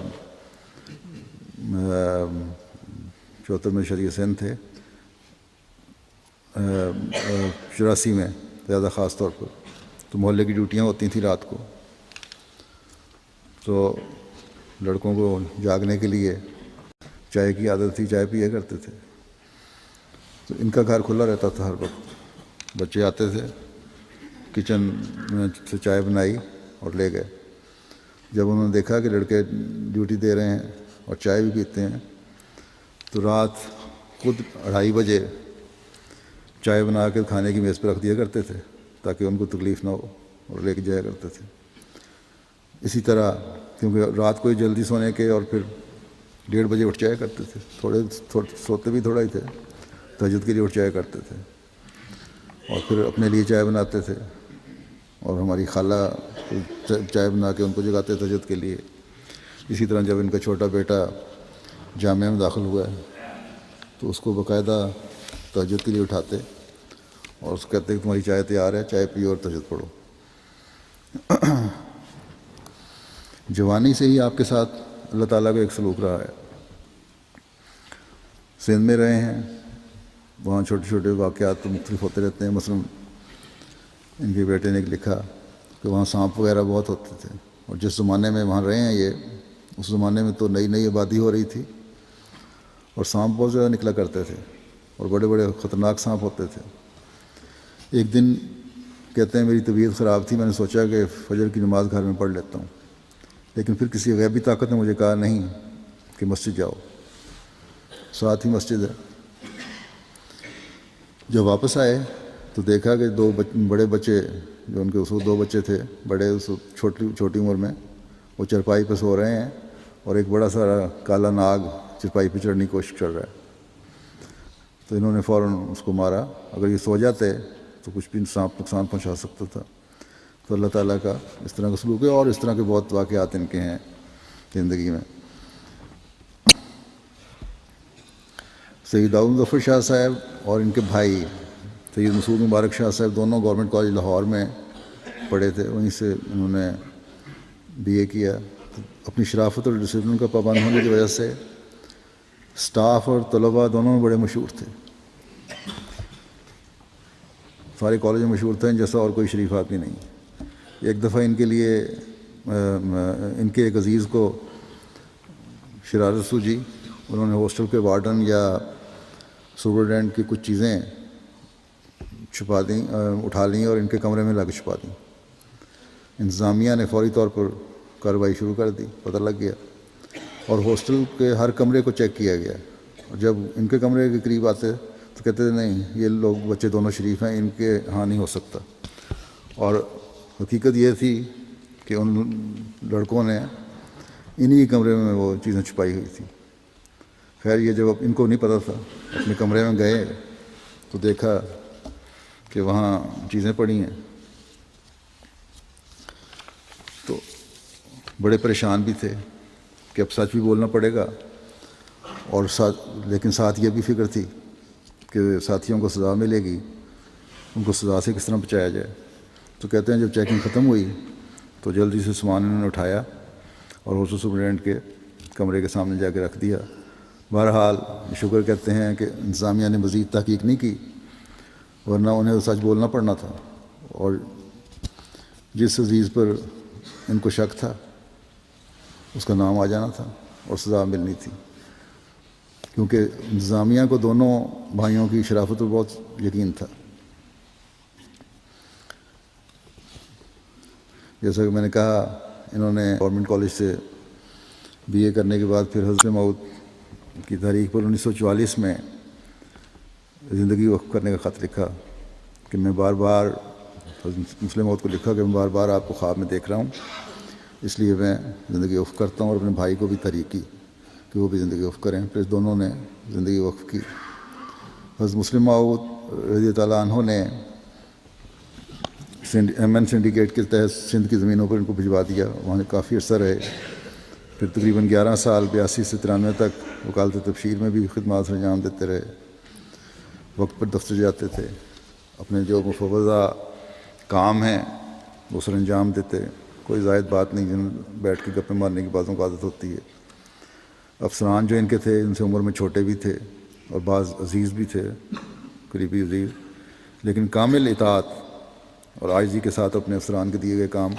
74 میں شریع سندھ تھے، 84 میں زیادہ خاص طور پر، تو محلے کی ڈیوٹیاں ہوتی تھیں رات کو، تو لڑکوں کو جاگنے کے لیے چائے کی عادت تھی، چائے پیا کرتے تھے۔ تو ان کا گھر کھلا رہتا تھا ہر وقت، بچے آتے تھے، کچن میں سے چائے بنائی اور لے گئے۔ جب انہوں نے دیکھا کہ لڑکے ڈیوٹی دے رہے ہیں اور چائے بھی پیتے ہیں، تو رات خود 2:30 بجے چائے بنا کے کھانے کی میز پہ رکھ دیا کرتے تھے تاکہ ان کو تکلیف نہ ہو، اور لے کے جایا کرتے تھے۔ اسی طرح کیونکہ رات کو ہی جلدی سونے کے، اور پھر 1:30 بجے اٹھ جایا کرتے تھے، سوتے بھی تھوڑا ہی تھے، تہجد کے لیے اٹھ جایا کرتے تھے، اور پھر اپنے لیے چائے بناتے تھے، اور ہماری خالہ چائے بنا کے ان کو جگاتے تہجد کے لیے۔ اسی طرح جب ان کا چھوٹا بیٹا جامعہ میں داخل ہوا ہے تو اس کو باقاعدہ تہجد کے لیے اٹھاتے اور اس کو کہتے کہ تمہاری چائے تیار ہے، چائے پیو اور تہجد پڑھو۔ جوانی سے ہی آپ کے ساتھ اللہ تعالیٰ کا ایک سلوک رہا ہے۔ سندھ میں رہے ہیں، وہاں چھوٹے چھوٹے واقعات تو مختلف ہوتے رہتے ہیں۔ مثلاً ان کے بیٹے نے لکھا کہ وہاں سانپ وغیرہ بہت ہوتے تھے، اور جس زمانے میں وہاں رہے ہیں یہ، اس زمانے میں تو نئی آبادی ہو رہی تھی، اور سانپ بہت زیادہ نکلا کرتے تھے، اور بڑے بڑے خطرناک سانپ ہوتے تھے۔ ایک دن کہتے ہیں میری طبیعت خراب تھی، میں نے سوچا کہ فجر کی نماز گھر میں پڑھ لیتا ہوں، لیکن پھر کسی غیبی طاقت نے مجھے کہا نہیں کہ مسجد جاؤ، ساتھ ہی مسجد ہے۔ جب واپس آئے تو دیکھا کہ 2 بڑے بچے، جو ان کے اس وقت 2 بچے تھے بڑے، اس چھوٹی عمر میں، وہ چرپائی پہ سو رہے ہیں، اور ایک بڑا سارا کالا ناگ چرپائی پہ چڑھنے کی کوشش کر رہا ہے۔ تو انہوں نے فوراً اس کو مارا۔ اگر یہ سو جاتے تو کچھ بھی سانپ نقصان پہنچا سکتا تھا۔ تو اللہ تعالیٰ کا اس طرح کا سلوک ہے، اور اس طرح کے بہت واقعات ان کے ہیں زندگی میں۔ سید داؤد ظفر شاہ صاحب اور ان کے بھائی سید مسعود مبارک شاہ صاحب دونوں گورنمنٹ کالج لاہور میں پڑھے تھے، وہیں سے انہوں نے BA کیا، اپنی شرافت اور ڈسپلن کا پابند ہونے کی وجہ سے سٹاف اور طلباء دونوں میں بڑے مشہور تھے. سارے کالج میں مشہور تھے جیسا اور کوئی شریف آدمی نہیں. ایک دفعہ ان کے لیے ان کے ایک عزیز کو شرارت سوجی. انہوں نے ہاسٹل کے وارڈن یا سپرڈینٹ کی کچھ چیزیں چھپا دیں، اٹھا لیں اور ان کے کمرے میں لا کے چھپا دیں. انتظامیہ نے فوری طور پر کارروائی شروع کر دی، پتہ لگ گیا اور ہاسٹل کے ہر کمرے کو چیک کیا گیا. اور جب ان کے کمرے کے قریب آتے تو کہتے تھے نہیں، یہ لوگ بچے دونوں شریف ہیں، ان کے ہاں نہیں ہو سکتا. اور حقیقت یہ تھی کہ ان لڑکوں نے انہی کمرے میں وہ چیزیں چھپائی ہوئی تھیں. خیر یہ جب ان کو نہیں پتہ تھا، اپنے کمرے میں گئے تو دیکھا کہ وہاں چیزیں پڑی ہیں. تو بڑے پریشان بھی تھے کہ اب سچ بھی بولنا پڑے گا، اور لیکن ساتھ یہ بھی فکر تھی کہ ساتھیوں کو سزا ملے گی، ان کو سزا سے کس طرح بچایا جائے. تو کہتے ہیں جب چیکنگ ختم ہوئی تو جلدی سے سامان انہوں نے اٹھایا اور ہاسٹل سپرنٹینڈنٹ کے کمرے کے سامنے جا کے رکھ دیا. بہرحال شکر کہتے ہیں کہ انتظامیہ نے مزید تحقیق نہیں کی، ورنہ انہیں تو سچ بولنا پڑنا تھا اور جس عزیز پر ان کو شک تھا اس کا نام آ جانا تھا اور سزا ملنی تھی. کیونکہ انتظامیہ کو دونوں بھائیوں کی شرافت پر بہت یقین تھا. جیسا کہ میں نے کہا، انہوں نے گورنمنٹ کالج سے بی اے کرنے کے بعد پھر حضرت موعود کی تحریک پر 1944 میں زندگی وقف کرنے کا خط لکھا کہ میں بار بار حضرت مسلم موعود کو لکھا کہ میں بار بار آپ کو خواب میں دیکھ رہا ہوں، اس لیے میں زندگی وقف کرتا ہوں. اور اپنے بھائی کو بھی تحریک کی کہ وہ بھی زندگی وقف کریں. پھر دونوں نے زندگی وقف کی. حضرت مسلم موعود رضی تعالیٰ عنہ نے MN سنڈیکیٹ کے تحت سندھ کی زمینوں پر ان کو بھجوا دیا. وہاں کافی عرصہ رہے. پھر تقریباً 11 سال 82 سے 93 تک وکالت تبشیر میں بھی خدمات انجام دیتے رہے. وقت پر دفتر جاتے تھے، اپنے جو مفوضہ کام ہیں وہ سر انجام دیتے. کوئی زائد بات نہیں، جن بیٹھ کے گپیں مارنے کی باتوں کو عادت ہوتی ہے. افسران جو ان کے تھے ان سے عمر میں چھوٹے بھی تھے اور بعض عزیز بھی تھے، قریبی عزیز، لیکن کامل اطاعت اور عاجزی کے ساتھ اپنے افسران کے دیے گئے کام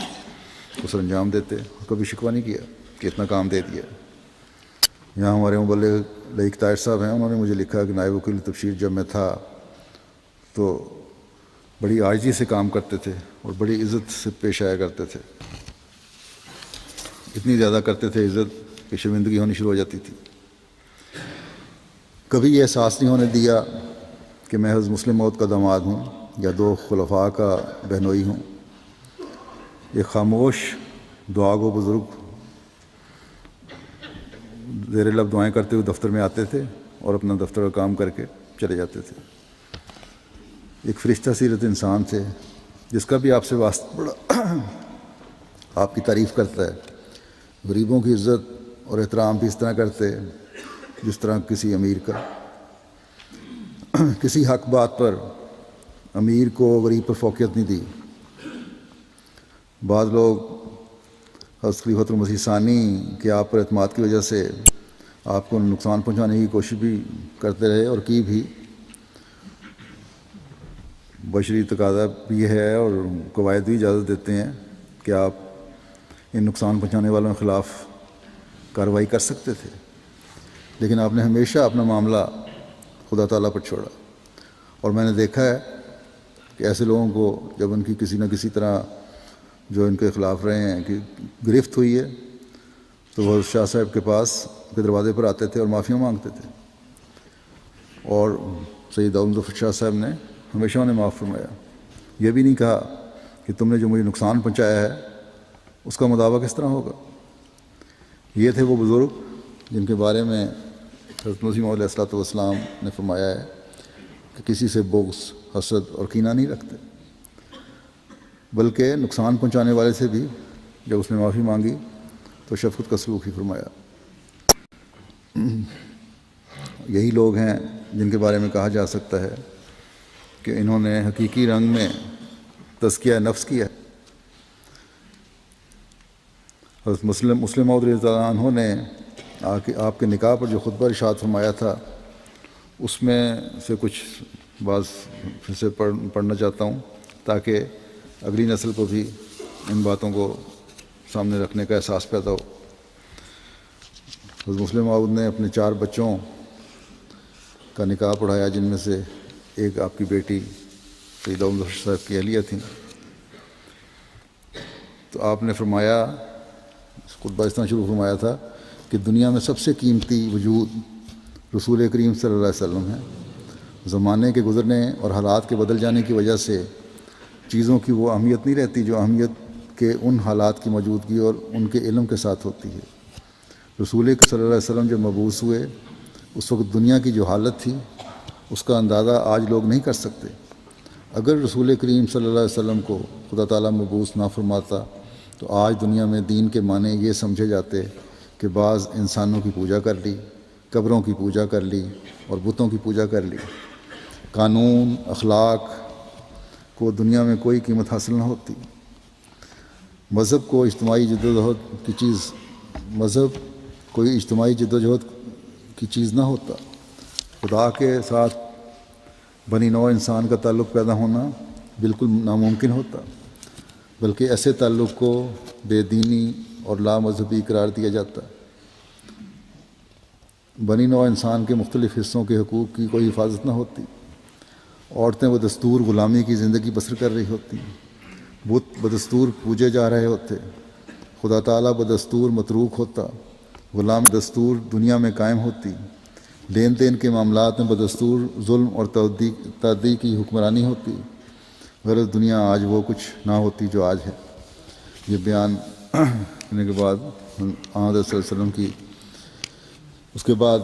کو سر انجام دیتے. کبھی شکوہ نہیں کیا کہ اتنا کام دے دیا. یہاں ہمارے مبلغ لائق طاہر صاحب ہیں، انہوں نے مجھے لکھا کہ نائب وکیل تبشیر جب میں تھا تو بڑی عاجزی سے کام کرتے تھے اور بڑی عزت سے پیش آیا کرتے تھے. اتنی زیادہ کرتے تھے عزت کہ شرمندگی ہونی شروع ہو جاتی تھی. کبھی یہ احساس نہیں ہونے دیا کہ میں حضرت مسلم موعود کا داماد ہوں یا 2 خلفاء کا بہنوئی ہوں. یہ خاموش دعا گو بزرگ زیر لب دعائیں کرتے ہوئے دفتر میں آتے تھے اور اپنا دفتر کا کام کر کے چلے جاتے تھے. ایک فرشتہ سیرت انسان تھے جس کا بھی آپ سے واسطہ بڑا آپ کی تعریف کرتا ہے. غریبوں کی عزت اور احترام بھی اس طرح کرتے جس طرح کسی امیر کا. کسی حق بات پر امیر کو غریب پر فوقیت نہیں دی. بعض لوگ حضرت خلیفۃ المسیح ثانی کے آپ پر اعتماد کی وجہ سے آپ کو نقصان پہنچانے کی کوشش بھی کرتے رہے اور کی بھی. بشری تقاضا بھی ہے اور قواعد بھی اجازت دیتے ہیں کہ آپ ان نقصان پہنچانے والوں کے خلاف کارروائی کر سکتے تھے، لیکن آپ نے ہمیشہ اپنا معاملہ خدا تعالیٰ پر چھوڑا. اور میں نے دیکھا ہے کہ ایسے لوگوں کو جب ان کی کسی نہ کسی طرح جو ان کے خلاف رہے ہیں کہ گرفت ہوئی ہے تو وہ شاہ صاحب کے پاس کے دروازے پر آتے تھے اور معافیاں مانگتے تھے. اور سید داؤد ظفر شاہ صاحب نے ہمیشہ انہیں معاف فرمایا. یہ بھی نہیں کہا کہ تم نے جو مجھے نقصان پہنچایا ہے اس کا مداوع کس طرح ہوگا. یہ تھے وہ بزرگ جن کے بارے میں حضرت مسیح موعود علیہ الصلوۃ والسلام نے فرمایا ہے کہ کسی سے بغض، حسد اور کینہ نہیں رکھتے، بلکہ نقصان پہنچانے والے سے بھی جب اس نے معافی مانگی تو شفقت کا سلوک ہی فرمایا. یہی لوگ ہیں جن کے بارے میں کہا جا سکتا ہے کہ انہوں نے حقیقی رنگ میں تزکیہ نفس کیا. حضرت مسلم موعود رضی اللہ عنہ نے آپ کے نکاح پر جو خطبہ ارشاد فرمایا تھا اس میں سے کچھ بعض پھر سے پڑھنا چاہتا ہوں تاکہ اگلی نسل کو بھی ان باتوں کو سامنے رکھنے کا احساس پیدا ہو۔ حضرت مسلم موعود نے اپنے 4 بچوں کا نکاح پڑھایا، جن میں سے ایک آپ کی بیٹی سیدہ ام ظفر صاحب کی اہلیہ تھیں۔ تو آپ نے فرمایا، خطبہ اس طرح شروع فرمایا تھا کہ دنیا میں سب سے قیمتی وجود رسول کریم صلی اللہ علیہ وسلم ہے۔ زمانے کے گزرنے اور حالات کے بدل جانے کی وجہ سے چیزوں کی وہ اہمیت نہیں رہتی جو اہمیت کے ان حالات کی موجودگی اور ان کے علم کے ساتھ ہوتی ہے۔ رسول صلی اللہ علیہ وسلم جب مبعوث ہوئے اس وقت دنیا کی جو حالت تھی اس کا اندازہ آج لوگ نہیں کر سکتے۔ اگر رسول کریم صلی اللہ علیہ وسلم کو خدا تعالیٰ مبعوث نہ فرماتا تو آج دنیا میں دین کے معنی یہ سمجھے جاتے کہ بعض انسانوں کی پوجا کر لی، قبروں کی پوجا کر لی اور بتوں کی پوجا کر لی۔ قانون اخلاق کو دنیا میں کوئی قیمت حاصل نہ ہوتی۔ مذہب کوئی اجتماعی جدوجہد کی چیز نہ ہوتا۔ خدا کے ساتھ بنی نوع انسان کا تعلق پیدا ہونا بالکل ناممکن ہوتا، بلکہ ایسے تعلق کو بے دینی اور لا مذہبی قرار دیا جاتا۔ بنی نوع انسان کے مختلف حصوں کے حقوق کی کوئی حفاظت نہ ہوتی۔ عورتیں بدستور غلامی کی زندگی بسر کر رہی ہوتی، بت بدستور پوجے جا رہے ہوتے، خدا تعالیٰ بدستور متروک ہوتا، غلام دستور دنیا میں قائم ہوتی، لین دین کے معاملات میں بدستور ظلم اور تعدی کی حکمرانی ہوتی۔ غرض دنیا آج وہ کچھ نہ ہوتی جو آج ہے۔ یہ بیان کرنے کے بعد آن صلی اللہ علیہ وسلم کی اس کے بعد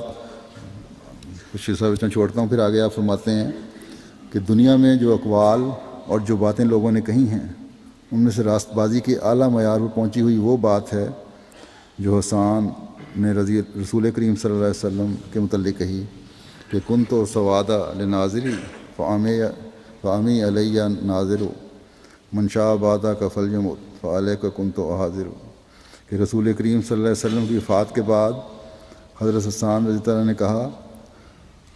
کچھ حصہ اتنا چھوڑتا ہوں، پھر آگے آپ فرماتے ہیں کہ دنیا میں جو اقوال اور جو باتیں لوگوں نے کہی ہیں ان میں سے راست بازی کے اعلیٰ معیار پر پہنچی ہوئی وہ بات ہے جو حسان نے رسول کریم صلی اللہ علیہ وسلم کے متعلق کہی کہ کن تو سوادہ لناظری فامی علیہ ناظر منشا بادہ کا فلجمت فعلیہ کا کن تو حاضر، کہ رسول کریم صلی اللہ علیہ وسلم کی وفات کے بعد حضرت حسان رضی اللہ عنہ نے کہا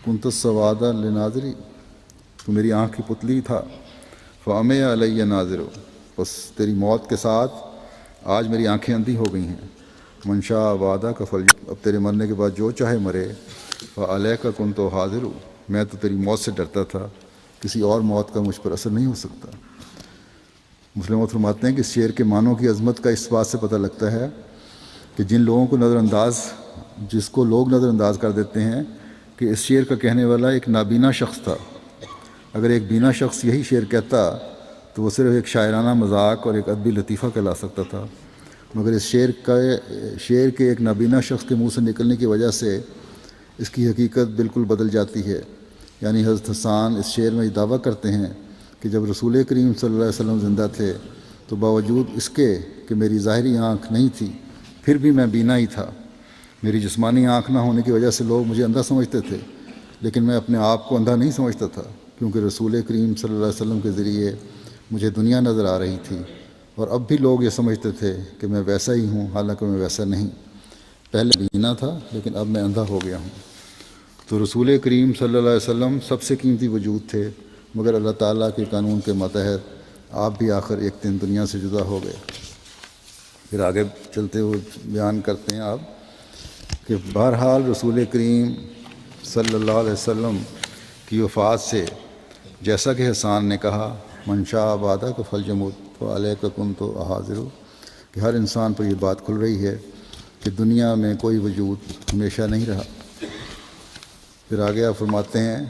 کن تو سوادہ لناظری، تو میری آنکھ کی پتلی تھا، فامی علیہ ناظر، بس تیری موت کے ساتھ آج میری آنکھیں اندھی ہو گئی ہیں، منشا وعدہ کا فل، اب تیرے مرنے کے بعد جو چاہے مرے، فعلیہ کا کن تو حاضر، میں تو تیری موت سے ڈرتا تھا، کسی اور موت کا مجھ پر اثر نہیں ہو سکتا۔ مسلم فرماتے ہیں کہ اس شعر کے معنوں کی عظمت کا اس بات سے پتہ لگتا ہے کہ جس کو لوگ نظر انداز کر دیتے ہیں کہ اس شعر کا کہنے والا ایک نابینا شخص تھا۔ اگر ایک بینا شخص یہی شعر کہتا تو وہ صرف ایک شاعرانہ مذاق اور ایک ادبی لطیفہ کہلا سکتا تھا، مگر اس شعر کے ایک نابینا شخص کے منہ سے نکلنے کی وجہ سے اس کی حقیقت بالکل بدل جاتی ہے۔ یعنی حضرت حسان اس شعر میں یہ دعویٰ کرتے ہیں کہ جب رسول کریم صلی اللہ علیہ وسلم زندہ تھے تو باوجود اس کے کہ میری ظاہری آنکھ نہیں تھی پھر بھی میں بینا ہی تھا۔ میری جسمانی آنکھ نہ ہونے کی وجہ سے لوگ مجھے اندھا سمجھتے تھے، لیکن میں اپنے آپ کو اندھا نہیں سمجھتا تھا، کیونکہ رسول کریم صلی اللہ علیہ وسلم کے ذریعے مجھے دنیا نظر آ رہی تھی، اور اب بھی لوگ یہ سمجھتے تھے کہ میں ویسا ہی ہوں، حالانکہ میں ویسا نہیں، پہلے بینا تھا لیکن اب میں اندھا ہو گیا ہوں۔ تو رسول کریم صلی اللہ علیہ وسلم سب سے قیمتی وجود تھے، مگر اللہ تعالیٰ کے قانون کے ماتحت آپ بھی آخر ایک دن دنیا سے جدا ہو گئے۔ پھر آگے چلتے ہوئے بیان کرتے ہیں آپ کہ بہرحال رسول کریم صلی اللہ علیہ وسلم کی وفات سے جیسا کہ حسان نے کہا منشا وعدہ کا فل جمود تو علیہ کا کن تو حاضر، کہ ہر انسان پر یہ بات کھل رہی ہے کہ دنیا میں کوئی وجود ہمیشہ نہیں رہا۔ پھر آگے آپ فرماتے ہیں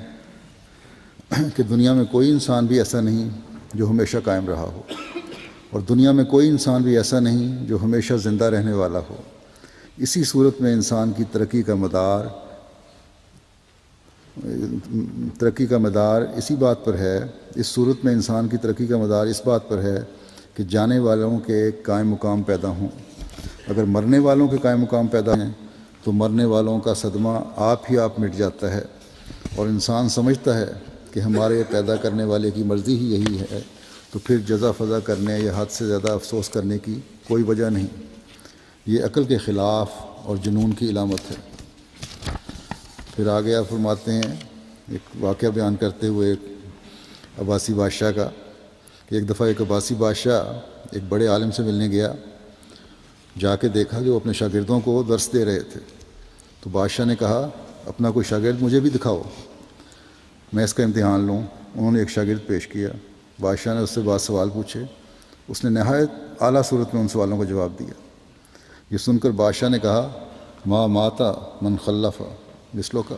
کہ دنیا میں کوئی انسان بھی ایسا نہیں جو ہمیشہ قائم رہا ہو، اور دنیا میں کوئی انسان بھی ایسا نہیں جو ہمیشہ زندہ رہنے والا ہو۔ اسی صورت میں انسان کی ترقی کا مدار اسی بات پر ہے، اس صورت میں انسان کی ترقی کا مدار اس بات پر ہے کہ جانے والوں کے ایک قائم مقام پیدا ہوں۔ اگر مرنے والوں کے قائم مقام پیدا ہیں تو مرنے والوں کا صدمہ آپ ہی آپ مٹ جاتا ہے، اور انسان سمجھتا ہے کہ ہمارے پیدا کرنے والے کی مرضی ہی یہی ہے، تو پھر جزا فضا کرنے یا حد سے زیادہ افسوس کرنے کی کوئی وجہ نہیں۔ یہ عقل کے خلاف اور جنون کی علامت ہے۔ پھر آگے آپ فرماتے ہیں ایک واقعہ بیان کرتے ہوئے ایک عباسی بادشاہ کا، کہ ایک دفعہ ایک عباسی بادشاہ ایک بڑے عالم سے ملنے گیا، جا کے دیکھا کہ وہ اپنے شاگردوں کو درس دے رہے تھے۔ تو بادشاہ نے کہا اپنا کوئی شاگرد مجھے بھی دکھاؤ، میں اس کا امتحان لوں۔ انہوں نے ایک شاگرد پیش کیا، بادشاہ نے اس سے بعض سوال پوچھے، اس نے نہایت اعلیٰ صورت میں ان سوالوں کا جواب دیا۔ یہ سن کر بادشاہ نے کہا ما ماتا من خلف مثلو کا،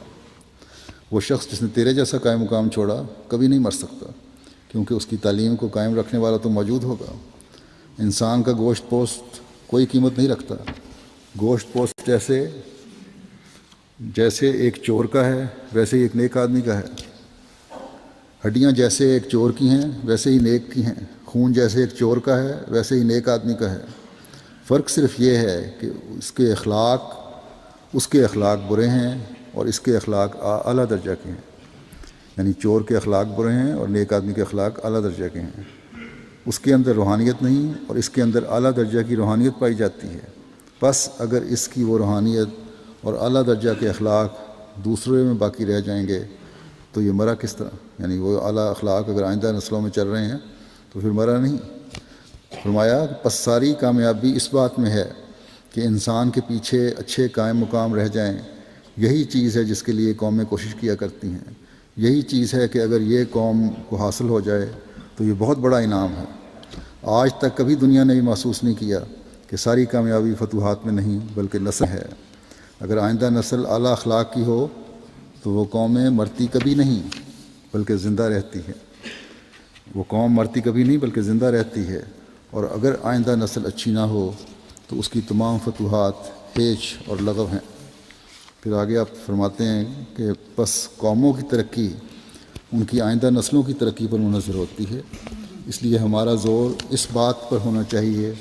وہ شخص جس نے تیرے جیسا قائم مقام چھوڑا کبھی نہیں مر سکتا، کیونکہ اس کی تعلیم کو قائم رکھنے والا تو موجود ہوگا۔ انسان کا گوشت پوست کوئی قیمت نہیں رکھتا، گوشت پوست جیسے ایک چور کا ہے ویسے ہی ایک نیک آدمی کا ہے، ہڈیاں جیسے ایک چور کی ہیں ویسے ہی نیک کی ہیں، خون جیسے ایک چور کا ہے ویسے ہی نیک آدمی کا ہے۔ فرق صرف یہ ہے کہ اس کے اخلاق برے ہیں اور اس کے اخلاق اعلیٰ درجہ کے ہیں، یعنی چور کے اخلاق برے ہیں اور نیک آدمی کے اخلاق اعلیٰ درجہ کے ہیں۔ اس کے اندر روحانیت نہیں اور اس کے اندر اعلیٰ درجہ کی روحانیت پائی جاتی ہے۔ بس اگر اس کی وہ روحانیت اور اعلیٰ درجہ کے اخلاق دوسرے میں باقی رہ جائیں گے تو یہ مرا کس طرح؟ یعنی وہ اعلیٰ اخلاق اگر آئندہ نسلوں میں چل رہے ہیں تو پھر مرا نہیں۔ فرمایا پس ساری کامیابی اس بات میں ہے کہ انسان کے پیچھے اچھے قائم مقام رہ جائیں۔ یہی چیز ہے جس کے لیے قومیں کوشش کیا کرتی ہیں، یہی چیز ہے کہ اگر یہ قوم کو حاصل ہو جائے تو یہ بہت بڑا انعام ہے۔ آج تک کبھی دنیا نے یہ محسوس نہیں کیا کہ ساری کامیابی فتوحات میں نہیں بلکہ نسل ہے۔ اگر آئندہ نسل اعلیٰ اخلاق کی ہو تو وہ قومیں مرتی کبھی نہیں بلکہ زندہ رہتی ہے، وہ قوم مرتی کبھی نہیں بلکہ زندہ رہتی ہے۔ اور اگر آئندہ نسل اچھی نہ ہو تو اس کی تمام فتوحات ہیچ اور لغو ہیں۔ پھر آگے آپ فرماتے ہیں کہ پس قوموں کی ترقی ان کی آئندہ نسلوں کی ترقی پر منحصر ہوتی ہے، اس لیے ہمارا زور اس بات پر ہونا چاہیے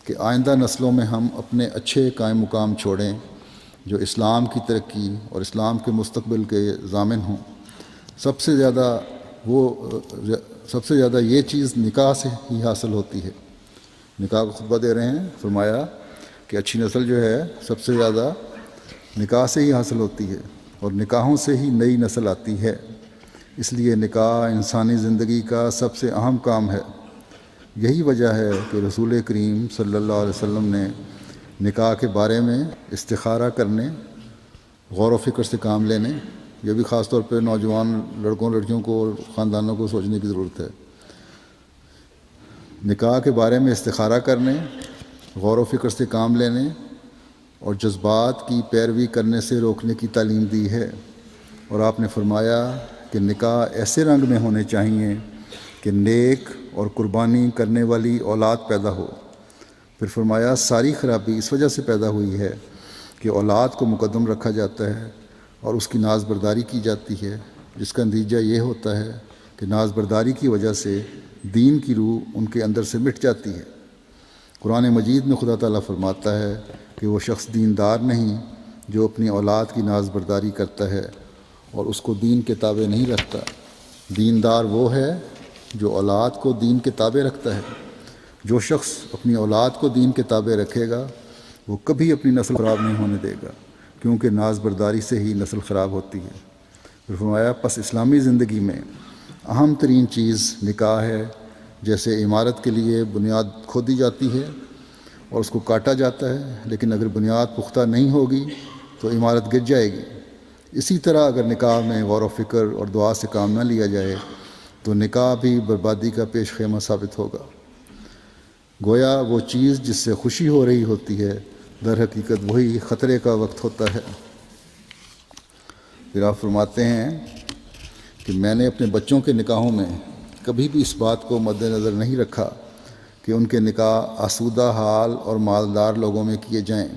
کہ آئندہ نسلوں میں ہم اپنے اچھے قائم مقام چھوڑیں جو اسلام کی ترقی اور اسلام کے مستقبل کے ضامن ہوں۔ سب سے زیادہ یہ چیز نکاح سے ہی حاصل ہوتی ہے۔ نکاح کا خطبہ دے رہے ہیں، فرمایا کہ اچھی نسل جو ہے سب سے زیادہ نکاح سے ہی حاصل ہوتی ہے اور نکاحوں سے ہی نئی نسل آتی ہے۔ اس لیے نکاح انسانی زندگی کا سب سے اہم کام ہے۔ یہی وجہ ہے کہ رسول کریم صلی اللہ علیہ وسلم نے نکاح کے بارے میں استخارہ کرنے، غور و فکر سے کام لینے، یہ بھی خاص طور پہ نوجوان لڑکوں لڑکیوں کو اور خاندانوں کو سوچنے کی ضرورت ہے۔ نکاح کے بارے میں استخارہ کرنے، غور و فکر سے کام لینے اور جذبات کی پیروی کرنے سے روکنے کی تعلیم دی ہے۔ اور آپ نے فرمایا کہ نکاح ایسے رنگ میں ہونے چاہیے کہ نیک اور قربانی کرنے والی اولاد پیدا ہو۔ پھر فرمایا ساری خرابی اس وجہ سے پیدا ہوئی ہے کہ اولاد کو مقدم رکھا جاتا ہے اور اس کی ناز برداری کی جاتی ہے، جس کا نتیجہ یہ ہوتا ہے کہ ناز برداری کی وجہ سے دین کی روح ان کے اندر سے مٹ جاتی ہے۔ قرآن مجید میں خدا تعالیٰ فرماتا ہے کہ وہ شخص دیندار نہیں جو اپنی اولاد کی ناز برداری کرتا ہے اور اس کو دین کے تابع نہیں رکھتا۔ دیندار وہ ہے جو اولاد کو دین کے تابع رکھتا ہے۔ جو شخص اپنی اولاد کو دین کے تابع رکھے گا وہ کبھی اپنی نسل خراب نہیں ہونے دے گا، کیونکہ ناز برداری سے ہی نسل خراب ہوتی ہے۔ پھر فرمایا پس اسلامی زندگی میں اہم ترین چیز نکاح ہے۔ جیسے عمارت کے لیے بنیاد کھودی جاتی ہے اور اس کو کاٹا جاتا ہے، لیکن اگر بنیاد پختہ نہیں ہوگی تو عمارت گر جائے گی، اسی طرح اگر نکاح میں غور و فکر اور دعا سے کام نہ لیا جائے تو نکاح بھی بربادی کا پیش خیمہ ثابت ہوگا۔ گویا وہ چیز جس سے خوشی ہو رہی ہوتی ہے در حقیقت وہی خطرے کا وقت ہوتا ہے۔ پھر آپ فرماتے ہیں کہ میں نے اپنے بچوں کے نکاحوں میں کبھی بھی اس بات کو مد نظر نہیں رکھا کہ ان کے نکاح آسودہ حال اور مالدار لوگوں میں کیے جائیں،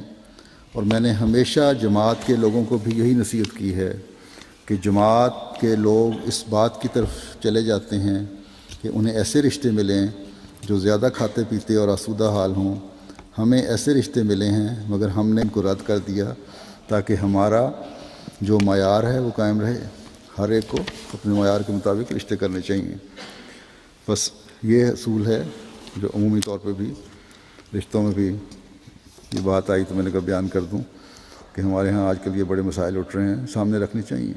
اور میں نے ہمیشہ جماعت کے لوگوں کو بھی یہی نصیحت کی ہے کہ جماعت کے لوگ اس بات کی طرف چلے جاتے ہیں کہ انہیں ایسے رشتے ملیں جو زیادہ کھاتے پیتے اور آسودہ حال ہوں۔ ہمیں ایسے رشتے ملے ہیں مگر ہم نے ان کو رد کر دیا تاکہ ہمارا جو معیار ہے وہ قائم رہے۔ ہر ایک کو اپنے معیار کے مطابق رشتے کرنے چاہیے۔ بس یہ اصول ہے جو عمومی طور پہ بھی رشتوں میں بھی یہ بات آئی تو میں نے کہا بیان کر دوں کہ ہمارے ہاں آج کل یہ بڑے مسائل اٹھ رہے ہیں، سامنے رکھنے چاہیے۔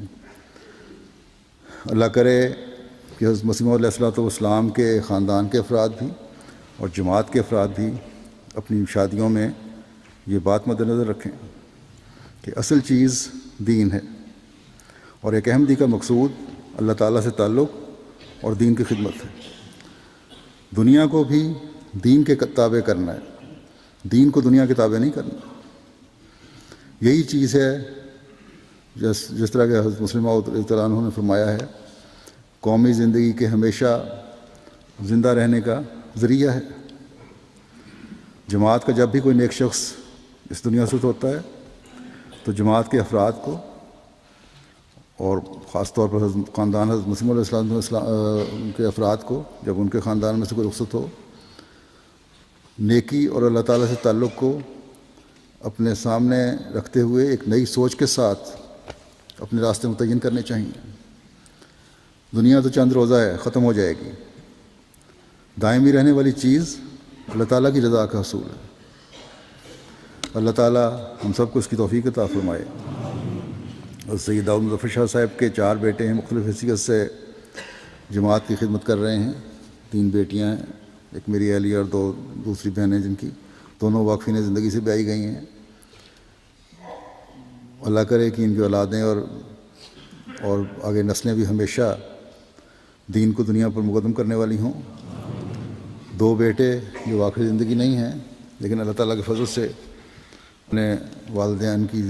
اللہ کرے کہ حضرت مسیح موعود علیہ السلام کے خاندان کے افراد بھی اور جماعت کے افراد بھی اپنی شادیوں میں یہ بات مد نظر رکھیں کہ اصل چیز دین ہے، اور ایک احمدی کا مقصود اللہ تعالیٰ سے تعلق اور دین کی خدمت ہے۔ دنیا کو بھی دین کے تابع کرنا ہے، دین کو دنیا کے تابع نہیں کرنا۔ یہی چیز ہے جس طرح کہ حضرت مسلم موعود رضی اللہ عنہ نے فرمایا ہے، قومی زندگی کے ہمیشہ زندہ رہنے کا ذریعہ ہے۔ جماعت کا جب بھی کوئی نیک شخص اس دنیا سے ہوتا ہے تو جماعت کے افراد کو اور خاص طور پر خاندان حضرت مسیح موعود علیہ السلام کے افراد کو، جب ان کے خاندان میں سے کوئی رخصت ہو، نیکی اور اللہ تعالیٰ سے تعلق کو اپنے سامنے رکھتے ہوئے ایک نئی سوچ کے ساتھ اپنے راستے متعین کرنے چاہیے۔ دنیا تو چند روزہ ہے، ختم ہو جائے گی۔ دائمی رہنے والی چیز اللہ تعالیٰ کی رضا کا حصول ہے۔ اللہ تعالیٰ ہم سب کو اس کی توفیق عطا فرمائے۔ اور سید داؤد مظفر شاہ صاحب کے 4 بیٹے ہیں، مختلف حیثیت سے جماعت کی خدمت کر رہے ہیں۔ 3 بیٹیاں ہیں، ایک میری اہلیہ اور 2 دوسری بہنیں، جن کی دونوں واقفین زندگی سے بیائی گئی ہیں۔ اللہ کرے کہ ان کی اولادیں اور آگے نسلیں بھی ہمیشہ دین کو دنیا پر مقدم کرنے والی ہوں۔ 2 بیٹے جو واقعی زندگی نہیں ہیں لیکن اللہ تعالیٰ کے فضل سے اپنے والدین کی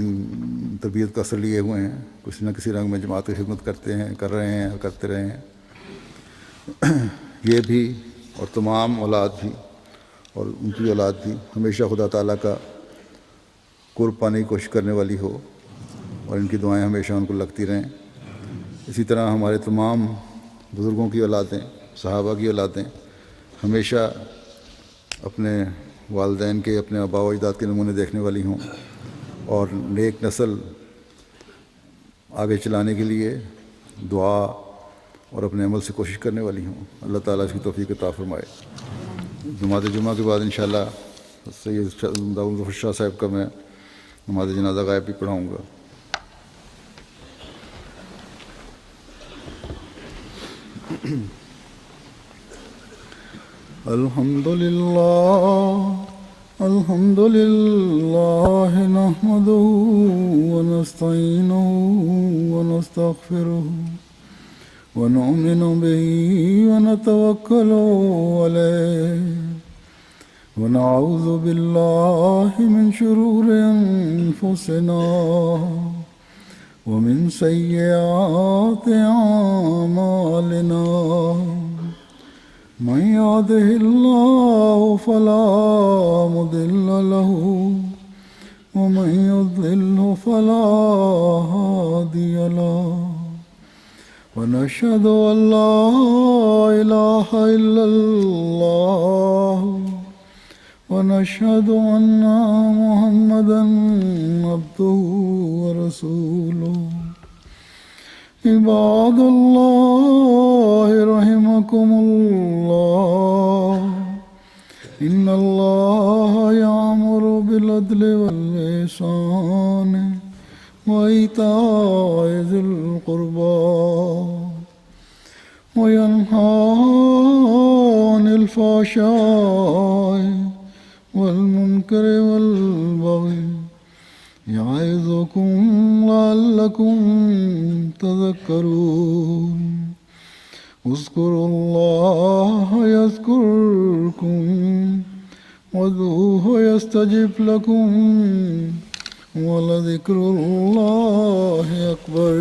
تربیت کا اثر لیے ہوئے ہیں، کسی نہ کسی رنگ میں جماعت کی خدمت کر رہے ہیں اور کرتے رہے ہیں۔ یہ بھی اور تمام اولاد بھی اور ان کی اولاد بھی ہمیشہ خدا تعالیٰ کا قرب پانے کی کوشش کرنے والی ہو، اور ان کی دعائیں ہمیشہ ان کو لگتی رہیں۔ اسی طرح ہمارے تمام بزرگوں کی اولادیں، صحابہ کی اولادیں ہمیشہ اپنے والدین کے، اپنے آباء و اجداد کے نمونے دیکھنے والی ہوں، اور نیک نسل آگے چلانے کے لیے دعا اور اپنے عمل سے کوشش کرنے والی ہوں۔ اللہ تعالیٰ اس کی توفیق عطا فرمائے۔ نماز جمعہ کے بعد انشاءاللہ سید داؤد مظفر شاہ صاحب کا میں نماز جنازہ غائب بھی پڑھاؤں گا۔ الحمد للہ نحمده ونستعینه ونستغفره ونؤمن به ونتوکل علیہ ونعوذ باللہ من شرور انفسنا ومن سیئات اعمالنا من يهده الله فلا مضل له ومن يضلل فلا هادي له ونشهد أن لا إله إلا الله ونشهد أن محمدا عبده ورسوله عباد الله رحمكم الله إن الله يأمر بالعدل والإحسان وإيتاء ذي القربى وينهى عن الفحشاء والمنكر والبغي يعظكم لعلكم تذكرون اذكروا الله يذكركم وادعوه يستجب لكم ولذكر الله أكبر